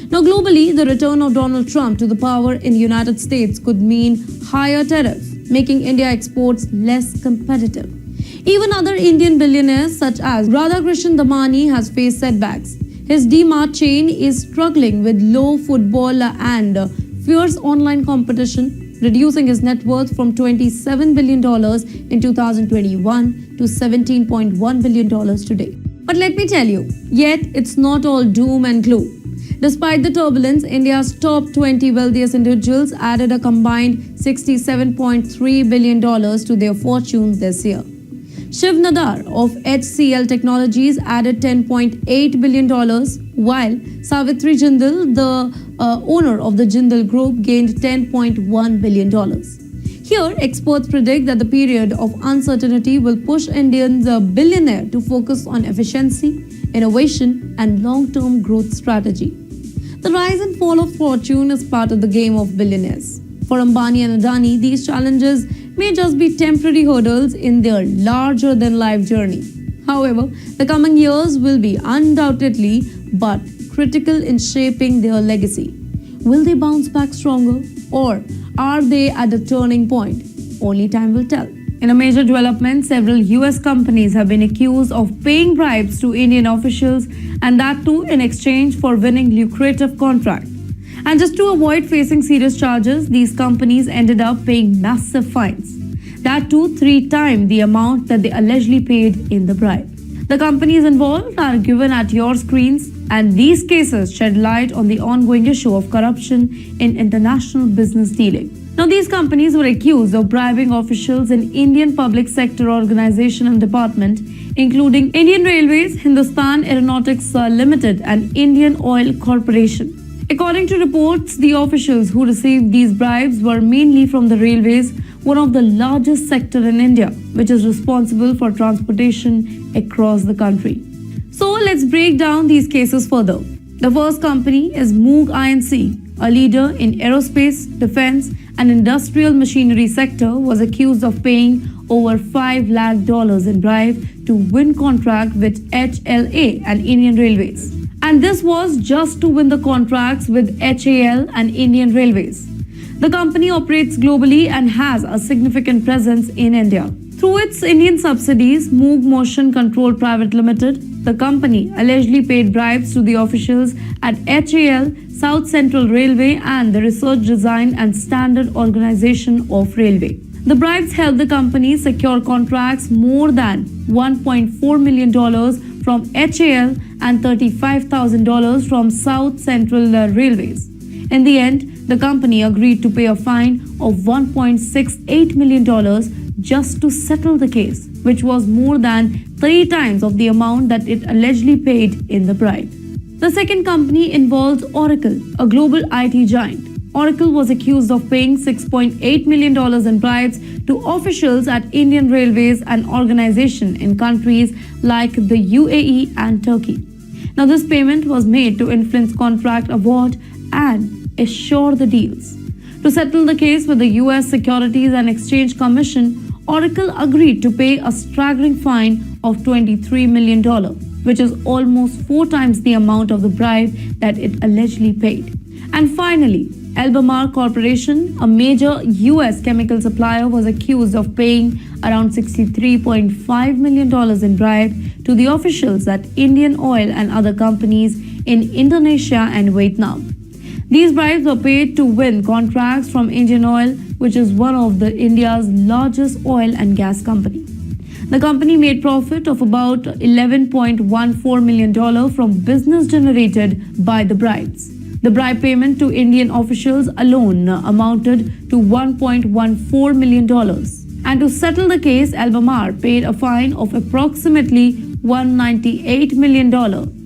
Now, globally, the return of Donald Trump to the power in the United States could mean higher tariffs, making India exports less competitive. Even other Indian billionaires such as Radhakrishnan Damani has faced setbacks. His D-Mart chain is struggling with low football and fierce online competition, reducing his net worth from $27 billion in 2021 to $17.1 billion today. But let me tell you, yet it's not all doom and gloom. Despite the turbulence, India's top 20 wealthiest individuals added a combined $67.3 billion to their fortunes this year. Shiv Nadar of HCL Technologies added $10.8 billion, while Savitri Jindal, the owner of the Jindal Group, gained $10.1 billion. Here, experts predict that the period of uncertainty will push Indians billionaires to focus on efficiency, innovation, and long-term growth strategy. The rise and fall of fortune is part of the game of billionaires. For Ambani and Adani, these challenges may just be temporary hurdles in their larger-than-life journey. However, the coming years will be undoubtedly but critical in shaping their legacy. Will they bounce back stronger, or are they at a turning point? Only time will tell. In a major development, several US companies have been accused of paying bribes to Indian officials, and that too in exchange for winning lucrative contracts. And just to avoid facing serious charges, these companies ended up paying massive fines. That too 3 times the amount that they allegedly paid in the bribe. The companies involved are given at your screens, and these cases shed light on the ongoing issue of corruption in international business dealing. Now, these companies were accused of bribing officials in Indian public sector organization and department, including Indian Railways, Hindustan Aeronautics Limited, and Indian Oil Corporation. According to reports, the officials who received these bribes were mainly from the railways, one of the largest sector in India, which is responsible for transportation across the country. So let's break down these cases further. The first company is Moog Inc., a leader in aerospace, defense, and industrial machinery sector, was accused of paying over $5 lakh in bribe to win contract with HLA and Indian Railways. And this was just to win the contracts with HAL and Indian Railways. The company operates globally and has a significant presence in India. Through its Indian subsidiaries, Moog Motion Control Private Limited, the company allegedly paid bribes to the officials at HAL, South Central Railway, and the Research Design and Standard Organization of Railway. The bribes helped the company secure contracts more than $1.4 million from HAL and $35,000 from South Central Railways. In the end, the company agreed to pay a fine of $1.68 million just to settle the case, which was more than 3 times of the amount that it allegedly paid in the bribe. The second company involves Oracle, a global IT giant. Oracle was accused of paying $6.8 million in bribes to officials at Indian Railways and organizations in countries like the UAE and Turkey. Now, this payment was made to influence contract award and assure the deals. To settle the case with the US Securities and Exchange Commission, Oracle agreed to pay a staggering fine of $23 million, which is almost 4 times the amount of the bribe that it allegedly paid. And finally, Albemarle Corporation, a major US chemical supplier, was accused of paying around $63.5 million in bribe to the officials at Indian Oil and other companies in Indonesia and Vietnam. These bribes were paid to win contracts from Indian Oil, which is one of India's largest oil and gas company. The company made profit of about $11.14 million from business generated by the bribes. The bribe payment to Indian officials alone amounted to $1.14 million. And to settle the case, Albemarle paid a fine of approximately $198 million,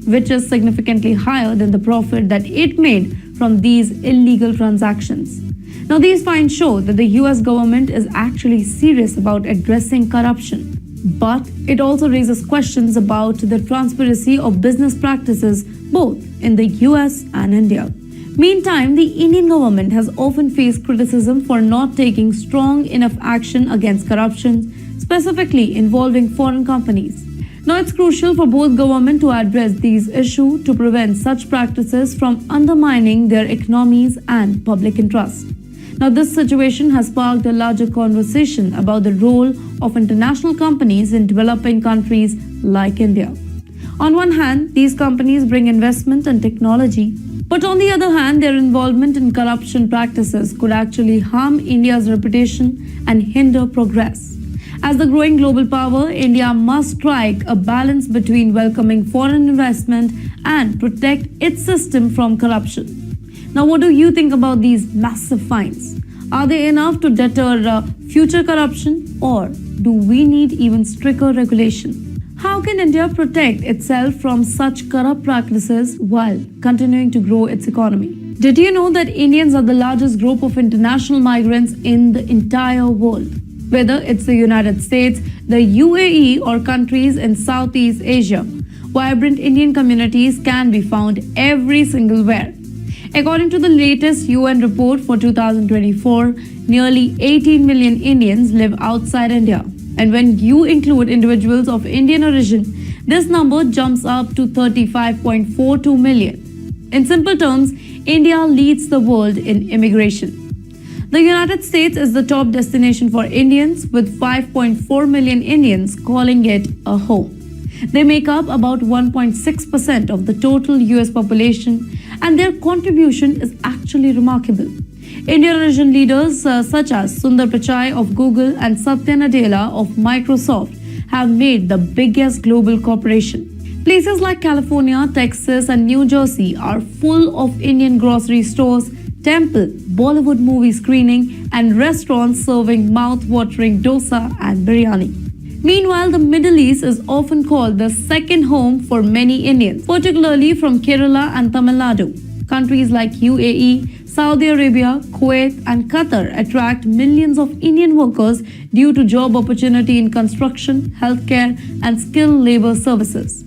which is significantly higher than the profit that it made from these illegal transactions. Now, these fines show that the US government is actually serious about addressing corruption. But it also raises questions about the transparency of business practices both in the US and India. Meantime, the Indian government has often faced criticism for not taking strong enough action against corruption, specifically involving foreign companies. Now, it's crucial for both governments to address these issues to prevent such practices from undermining their economies and public interest. Now, this situation has sparked a larger conversation about the role of international companies in developing countries like India. On one hand, these companies bring investment and technology, but on the other hand, their involvement in corruption practices could actually harm India's reputation and hinder progress. As the growing global power, India must strike a balance between welcoming foreign investment and protect its system from corruption. Now, what do you think about these massive fines? Are they enough to deter future corruption, or do we need even stricter regulation? How can India protect itself from such corrupt practices while continuing to grow its economy? Did you know that Indians are the largest group of international migrants in the entire world? Whether it's the United States, the UAE, or countries in Southeast Asia, vibrant Indian communities can be found every single where. According to the latest UN report for 2024, nearly 18 million Indians live outside India. And when you include individuals of Indian origin, this number jumps up to 35.42 million. In simple terms, India leads the world in immigration. The United States is the top destination for Indians, with 5.4 million Indians calling it a home. They make up about 1.6% of the total US population, and their contribution is actually remarkable. Indian origin leaders such as Sundar Pichai of Google and Satya Nadella of Microsoft have made the biggest global corporation. Places like California, Texas, and New Jersey are full of Indian grocery stores, temple, Bollywood movie screening, and restaurants serving mouth-watering dosa and biryani. Meanwhile, the Middle East is often called the second home for many Indians, particularly from Kerala and Tamil Nadu. Countries like UAE, Saudi Arabia, Kuwait, and Qatar attract millions of Indian workers due to job opportunity in construction, healthcare, and skilled labor services.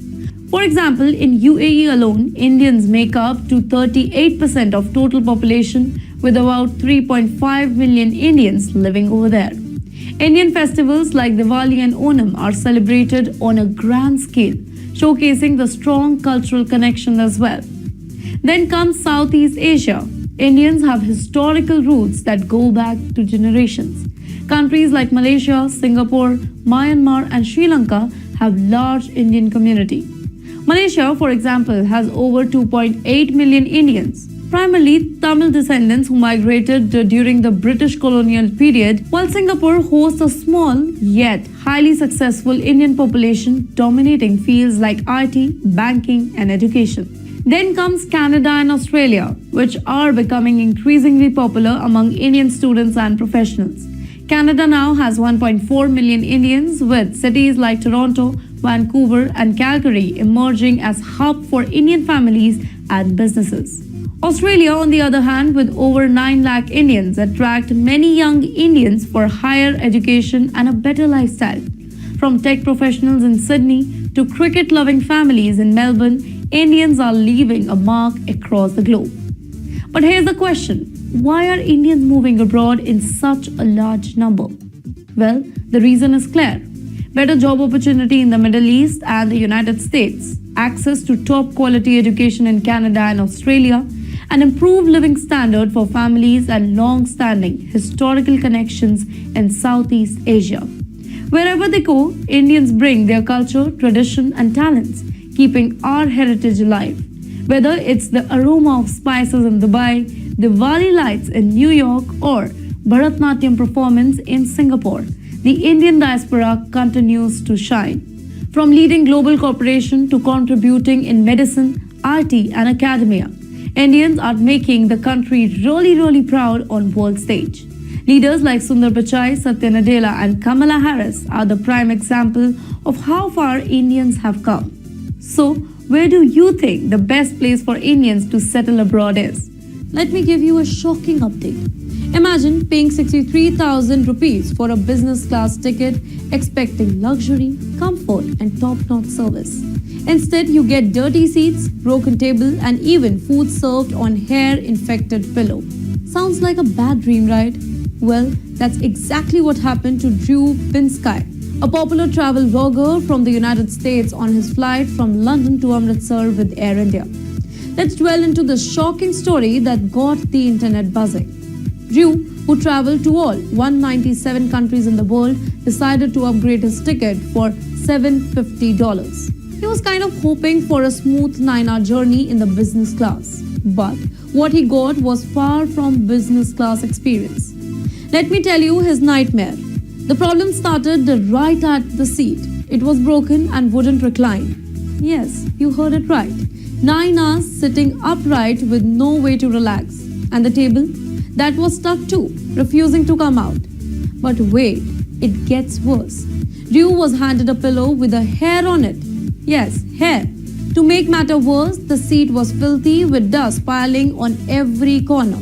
For example, in UAE alone, Indians make up to 38% of total population, with about 3.5 million Indians living over there. Indian festivals like Diwali and Onam are celebrated on a grand scale, showcasing the strong cultural connection as well. Then comes Southeast Asia. Indians have historical roots that go back to generations. Countries like Malaysia, Singapore, Myanmar, and Sri Lanka have large Indian community. Malaysia, for example, has over 2.8 million Indians, primarily Tamil descendants who migrated during the British colonial period, while Singapore hosts a small yet highly successful Indian population dominating fields like IT, banking, and education. Then comes Canada and Australia, which are becoming increasingly popular among Indian students and professionals. Canada now has 1.4 million Indians, with cities like Toronto, Vancouver, and Calgary emerging as hubs for Indian families and businesses. Australia, on the other hand, with over 9 lakh Indians, attract many young Indians for higher education and a better lifestyle. From tech professionals in Sydney to cricket-loving families in Melbourne, Indians are leaving a mark across the globe. But here's the question: why are Indians moving abroad in such a large number? Well, the reason is clear. Better job opportunity in the Middle East and the United States, access to top quality education in Canada and Australia, an improved living standard for families, and long-standing historical connections in Southeast Asia. Wherever they go, Indians bring their culture, tradition, and talents, keeping our heritage alive. Whether it's the aroma of spices in Dubai, Diwali lights in New York, or Bharatnatyam performance in Singapore, the Indian diaspora continues to shine. From leading global corporation to contributing in medicine, IT, and academia, Indians are making the country really proud on world stage. Leaders like Sundar Pichai, Satya Nadella, and Kamala Harris are the prime example of how far Indians have come. So, where do you think the best place for Indians to settle abroad is? Let me give you a shocking update. Imagine paying 63,000 rupees for a business class ticket, expecting luxury, comfort, and top-notch service. Instead, you get dirty seats, broken table, and even food served on hair-infected pillow. Sounds like a bad dream, right? Well, that's exactly what happened to Drew Pinsky, a popular travel vlogger from the United States, on his flight from London to Amritsar with Air India. Let's dwell into the shocking story that got the internet buzzing. Drew, who traveled to all 197 countries in the world, decided to upgrade his ticket for $750. He was kind of hoping for a smooth 9-hour journey in the business class. But what he got was far from business class experience. Let me tell you his nightmare. The problem started right at the seat. It was broken and wouldn't recline. Yes, you heard it right. 9 hours sitting upright with no way to relax. And the table? That was stuck too, refusing to come out. But wait, it gets worse. Ryu was handed a pillow with a hair on it. Yes, hair. To make matter worse, the seat was filthy with dust piling on every corner.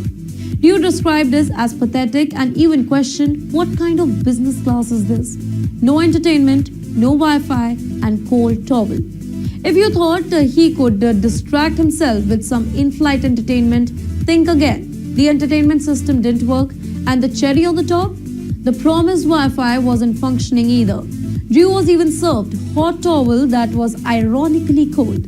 Ryu described this as pathetic and even questioned what kind of business class is this? No entertainment, no Wi-Fi and cold towel. If you thought he could distract himself with some in-flight entertainment, think again. The entertainment system didn't work, and the cherry on the top? The promised Wi-Fi wasn't functioning either. Ryu was even served hot towel that was ironically cold.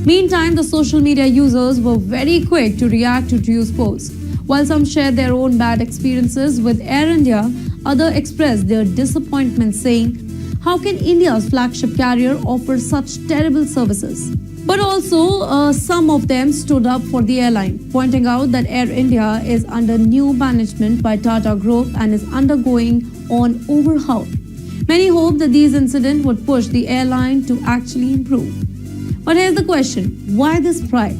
Meantime, the social media users were very quick to react to Ryu's post. While some shared their own bad experiences with Air India, others expressed their disappointment saying, "How can India's flagship carrier offer such terrible services?" But also, some of them stood up for the airline, pointing out that Air India is under new management by Tata Group and is undergoing an overhaul. Many hope that these incidents would push the airline to actually improve. But here's the question, why this pride?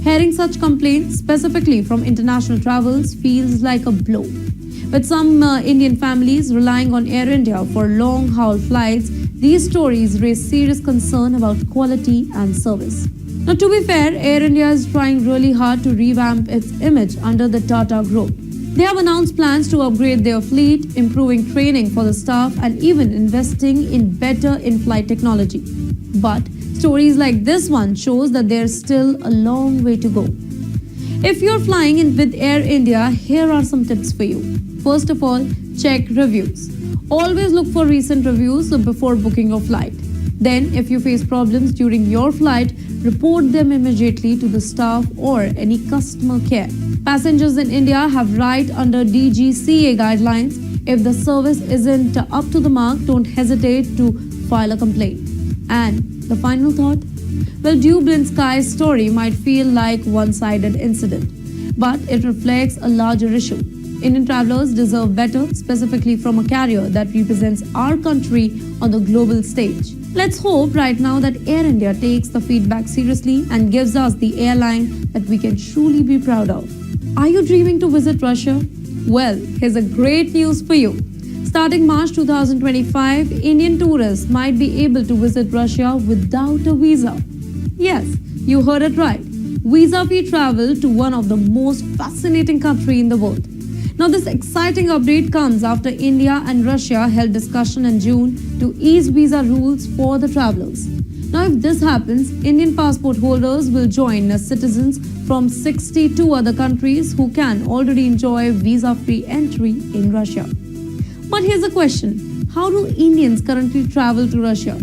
Hearing such complaints, specifically from international travels, feels like a blow. With some Indian families relying on Air India for long-haul flights, these stories raise serious concern about quality and service. Now, to be fair, Air India is trying really hard to revamp its image under the Tata Group. They have announced plans to upgrade their fleet, improving training for the staff, and even investing in better in-flight technology. But stories like this one shows that there's still a long way to go. If you're flying in with Air India, here are some tips for you. First of all, check reviews. Always look for recent reviews before booking your flight. Then, if you face problems during your flight, report them immediately to the staff or any customer care. Passengers in India have right under DGCA guidelines. If the service isn't up to the mark, don't hesitate to file a complaint. And the final thought? Well, Dublin Sky's story might feel like one-sided incident, but it reflects a larger issue. Indian travelers deserve better, specifically from a carrier that represents our country on the global stage. Let's hope right now that Air India takes the feedback seriously and gives us the airline that we can truly be proud of. Are you dreaming to visit Russia? Well, here's a great news for you. Starting March 2025, Indian tourists might be able to visit Russia without a visa. Yes, you heard it right. Visa-free travel to one of the most fascinating countries in the world. Now, this exciting update comes after India and Russia held discussion in June to ease visa rules for the travelers. Now, if this happens, Indian passport holders will join as citizens from 62 other countries who can already enjoy visa-free entry in Russia. But here's a question. How do Indians currently travel to Russia?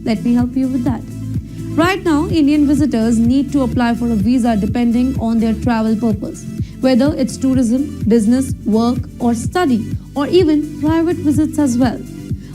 Let me help you with that. Right now, Indian visitors need to apply for a visa depending on their travel purpose. Whether it's tourism, business, work or study, or even private visits as well.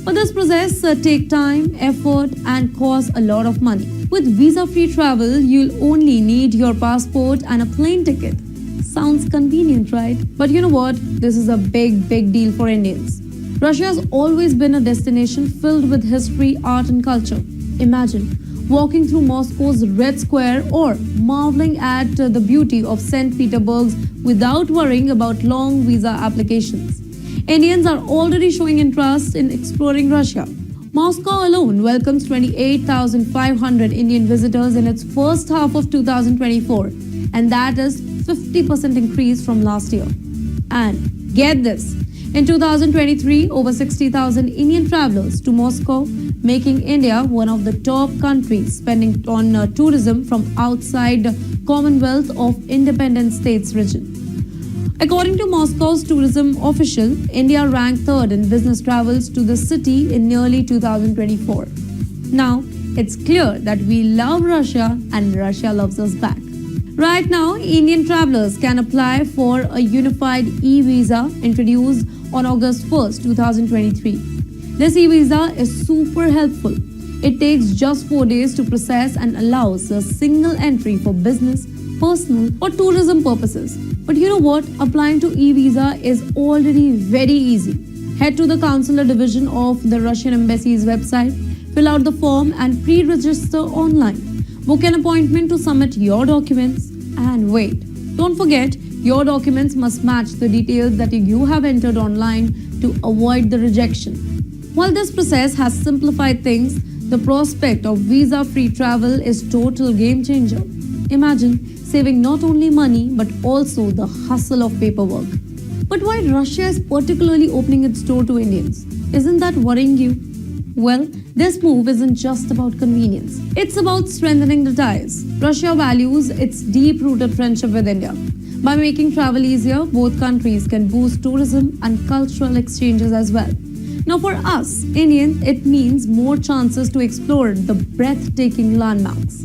But this process takes time, effort and costs a lot of money. With visa-free travel, you'll only need your passport and a plane ticket. Sounds convenient, right? But you know what? This is a big deal for Indians. Russia has always been a destination filled with history, art and culture. Imagine walking through Moscow's Red Square or marveling at the beauty of St. Petersburg without worrying about long visa applications. Indians are already showing interest in exploring Russia. Moscow alone welcomes 28,500 Indian visitors in its first half of 2024, and that is 50% increase from last year. And get this, in 2023, over 60,000 Indian travelers to Moscow, making India one of the top countries spending on tourism from outside the Commonwealth of Independent States region. According to Moscow's tourism official, India ranked third in business travels to the city in nearly 2024. Now, it's clear that we love Russia and Russia loves us back. Right now, Indian travelers can apply for a unified e-visa introduced on August 1st, 2023. This e-visa is super helpful. It takes just 4 days to process and allows a single entry for business, personal, or tourism purposes. But you know what? Applying to e-visa is already very easy. Head to the consular division of the Russian embassy's website, fill out the form and pre-register online. Book an appointment to submit your documents and wait. Don't forget, your documents must match the details that you have entered online to avoid the rejection. While this process has simplified things, the prospect of visa-free travel is total game changer. Imagine saving not only money but also the hustle of paperwork. But why Russia is particularly opening its door to Indians? Isn't that worrying you? Well, this move isn't just about convenience. It's about strengthening the ties. Russia values its deep-rooted friendship with India. By making travel easier, both countries can boost tourism and cultural exchanges as well. Now for us, Indians, it means more chances to explore the breathtaking landmarks.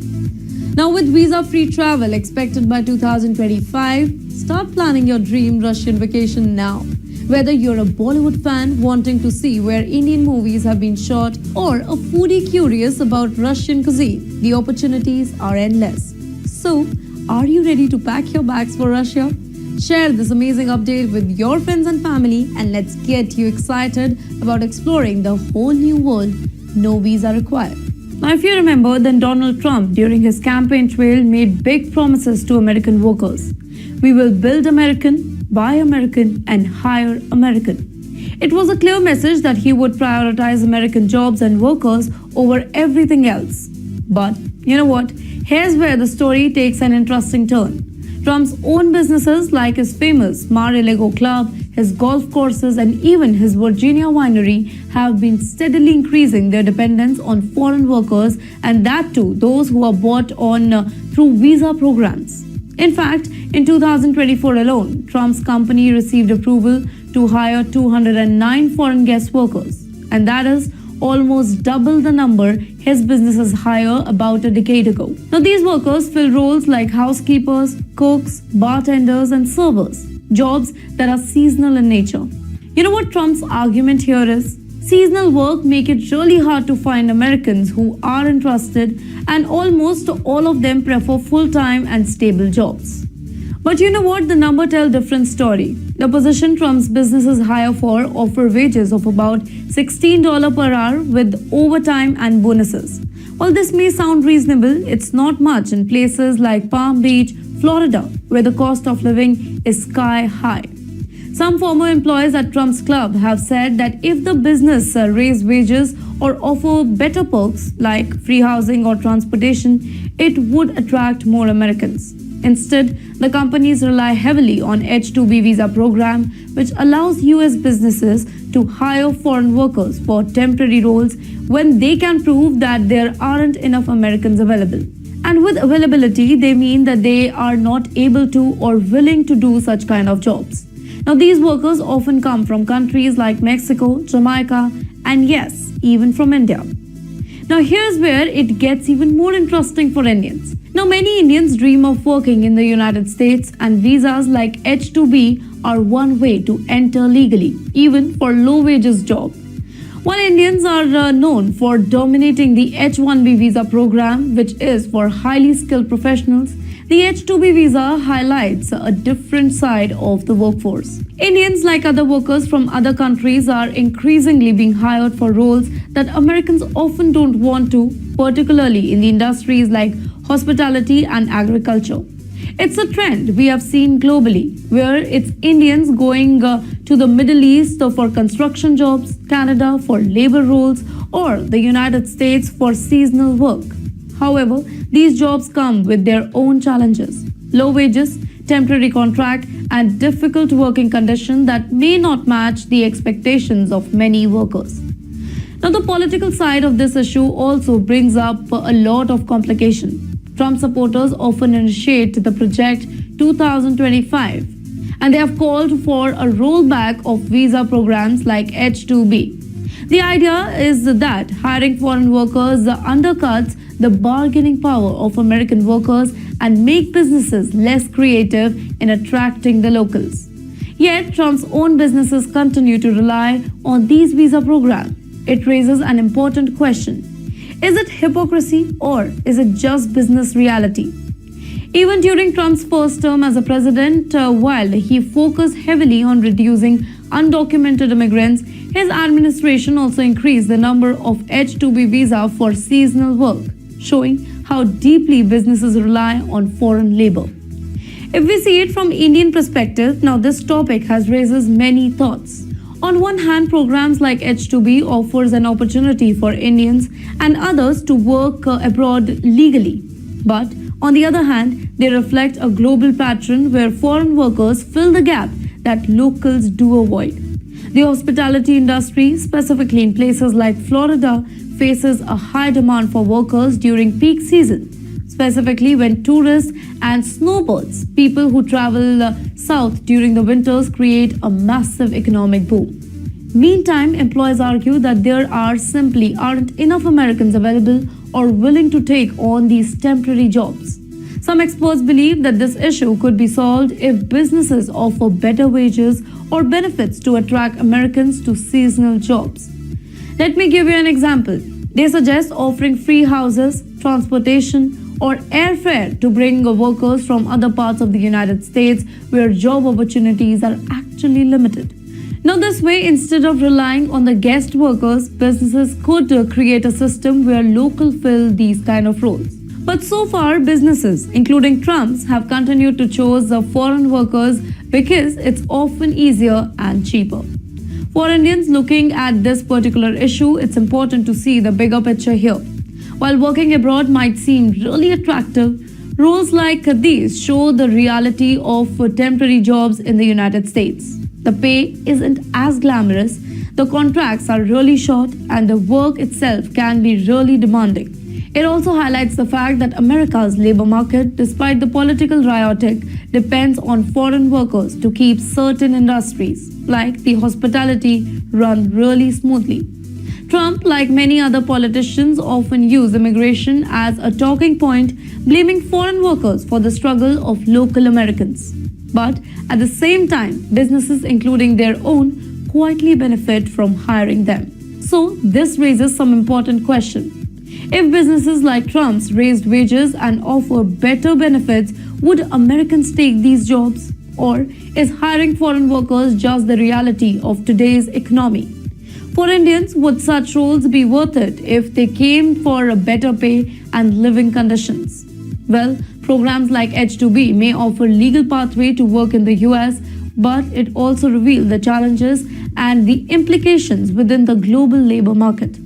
Now with visa-free travel expected by 2025, start planning your dream Russian vacation now. Whether you're a Bollywood fan wanting to see where Indian movies have been shot or a foodie curious about Russian cuisine, the opportunities are endless. So, are you ready to pack your bags for Russia? Share this amazing update with your friends and family and let's get you excited about exploring the whole new world, no visa required. Now, if you remember, then Donald Trump during his campaign trail made big promises to American workers. We will build American, buy American and hire American. It was a clear message that he would prioritize American jobs and workers over everything else. But you know what? Here's where the story takes an interesting turn. Trump's own businesses like his famous Mar-a-Lago club, his golf courses and even his Virginia winery have been steadily increasing their dependence on foreign workers and that too those who are brought on through visa programs. In fact, in 2024 alone, Trump's company received approval to hire 209 foreign guest workers. And that is almost double the number his businesses hired about a decade ago. Now, these workers fill roles like housekeepers, cooks, bartenders, and servers, jobs that are seasonal in nature. You know what Trump's argument here is? Seasonal work make it really hard to find Americans who are interested, and almost all of them prefer full-time and stable jobs. But you know what? The number tell different story. The position Trump's businesses hire for offer wages of about $16 per hour with overtime and bonuses. While this may sound reasonable, it's not much in places like Palm Beach, Florida, where the cost of living is sky high. Some former employees at Trump's club have said that if the business raise wages or offer better perks like free housing or transportation, it would attract more Americans. Instead, the companies rely heavily on H-2B visa program, which allows US businesses to hire foreign workers for temporary roles when they can prove that there aren't enough Americans available. And with availability, they mean that they are not able to or willing to do such kind of jobs. Now, these workers often come from countries like Mexico, Jamaica, and yes, even from India. Now, here's where it gets even more interesting for Indians. Now, many Indians dream of working in the United States, and visas like H-2B are one way to enter legally, even for low-wages jobs. While Indians are known for dominating the H-1B visa program, which is for highly skilled professionals, the H-2B visa highlights a different side of the workforce. Indians, like other workers from other countries, are increasingly being hired for roles that Americans often don't want to, particularly in the industries like hospitality and agriculture. It's a trend we have seen globally, where it's Indians going to the Middle East for construction jobs, Canada for labor roles, or the United States for seasonal work. However, these jobs come with their own challenges: low wages, temporary contract, and difficult working conditions that may not match the expectations of many workers. Now, the political side of this issue also brings up a lot of complication. Trump supporters often initiate the Project 2025, and they have called for a rollback of visa programs like H-2B. The idea is that hiring foreign workers undercuts the bargaining power of American workers and make businesses less creative in attracting the locals. Yet, Trump's own businesses continue to rely on these visa programs. It raises an important question. Is it hypocrisy or is it just business reality? Even during Trump's first term as a president, while he focused heavily on reducing undocumented immigrants, his administration also increased the number of H-2B visa for seasonal work, showing how deeply businesses rely on foreign labor. If we see it from Indian perspective, now this topic has raises many thoughts. On one hand, programs like H-2B offers an opportunity for Indians and others to work abroad legally. But on the other hand, they reflect a global pattern where foreign workers fill the gap that locals do avoid. The hospitality industry, specifically in places like Florida, faces a high demand for workers during peak season, specifically when tourists and snowbirds, people who travel south during the winters, create a massive economic boom. Meantime, employers argue that there simply aren't enough Americans available or willing to take on these temporary jobs. Some experts believe that this issue could be solved if businesses offer better wages or benefits to attract Americans to seasonal jobs. Let me give you an example. They suggest offering free houses, transportation, or airfare to bring workers from other parts of the United States where job opportunities are actually limited. Now, this way, instead of relying on the guest workers, businesses could create a system where locals fill these kind of roles. But so far, businesses, including Trump's, have continued to choose the foreign workers because it's often easier and cheaper. For Indians looking at this particular issue, it's important to see the bigger picture here. While working abroad might seem really attractive, roles like these show the reality of temporary jobs in the United States. The pay isn't as glamorous, the contracts are really short, and the work itself can be really demanding. It also highlights the fact that America's labor market, despite the political rhetoric, depends on foreign workers to keep certain industries, like the hospitality, run really smoothly. Trump, like many other politicians, often use immigration as a talking point, blaming foreign workers for the struggle of local Americans. But at the same time, businesses, including their own, quietly benefit from hiring them. So this raises some important questions. If businesses like Trump's raised wages and offer better benefits, would Americans take these jobs? Or is hiring foreign workers just the reality of today's economy? For Indians, would such roles be worth it if they came for a better pay and living conditions? Well, programs like H-2B may offer legal pathway to work in the US, but it also reveals the challenges and the implications within the global labor market.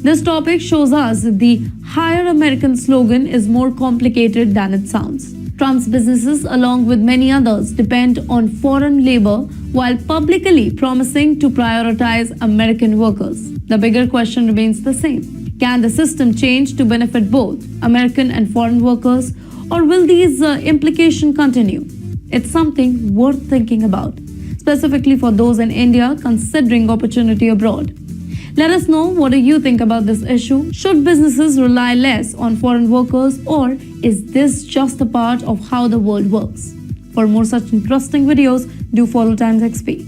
This topic shows us that the Hire American slogan is more complicated than it sounds. Trump's businesses, along with many others, depend on foreign labor while publicly promising to prioritize American workers. The bigger question remains the same. Can the system change to benefit both American and foreign workers, or will these implications continue? It's something worth thinking about, specifically for those in India considering opportunity abroad. Let us know, what do you think about this issue? Should businesses rely less on foreign workers, or is this just a part of how the world works? For more such interesting videos, do follow TimesXP.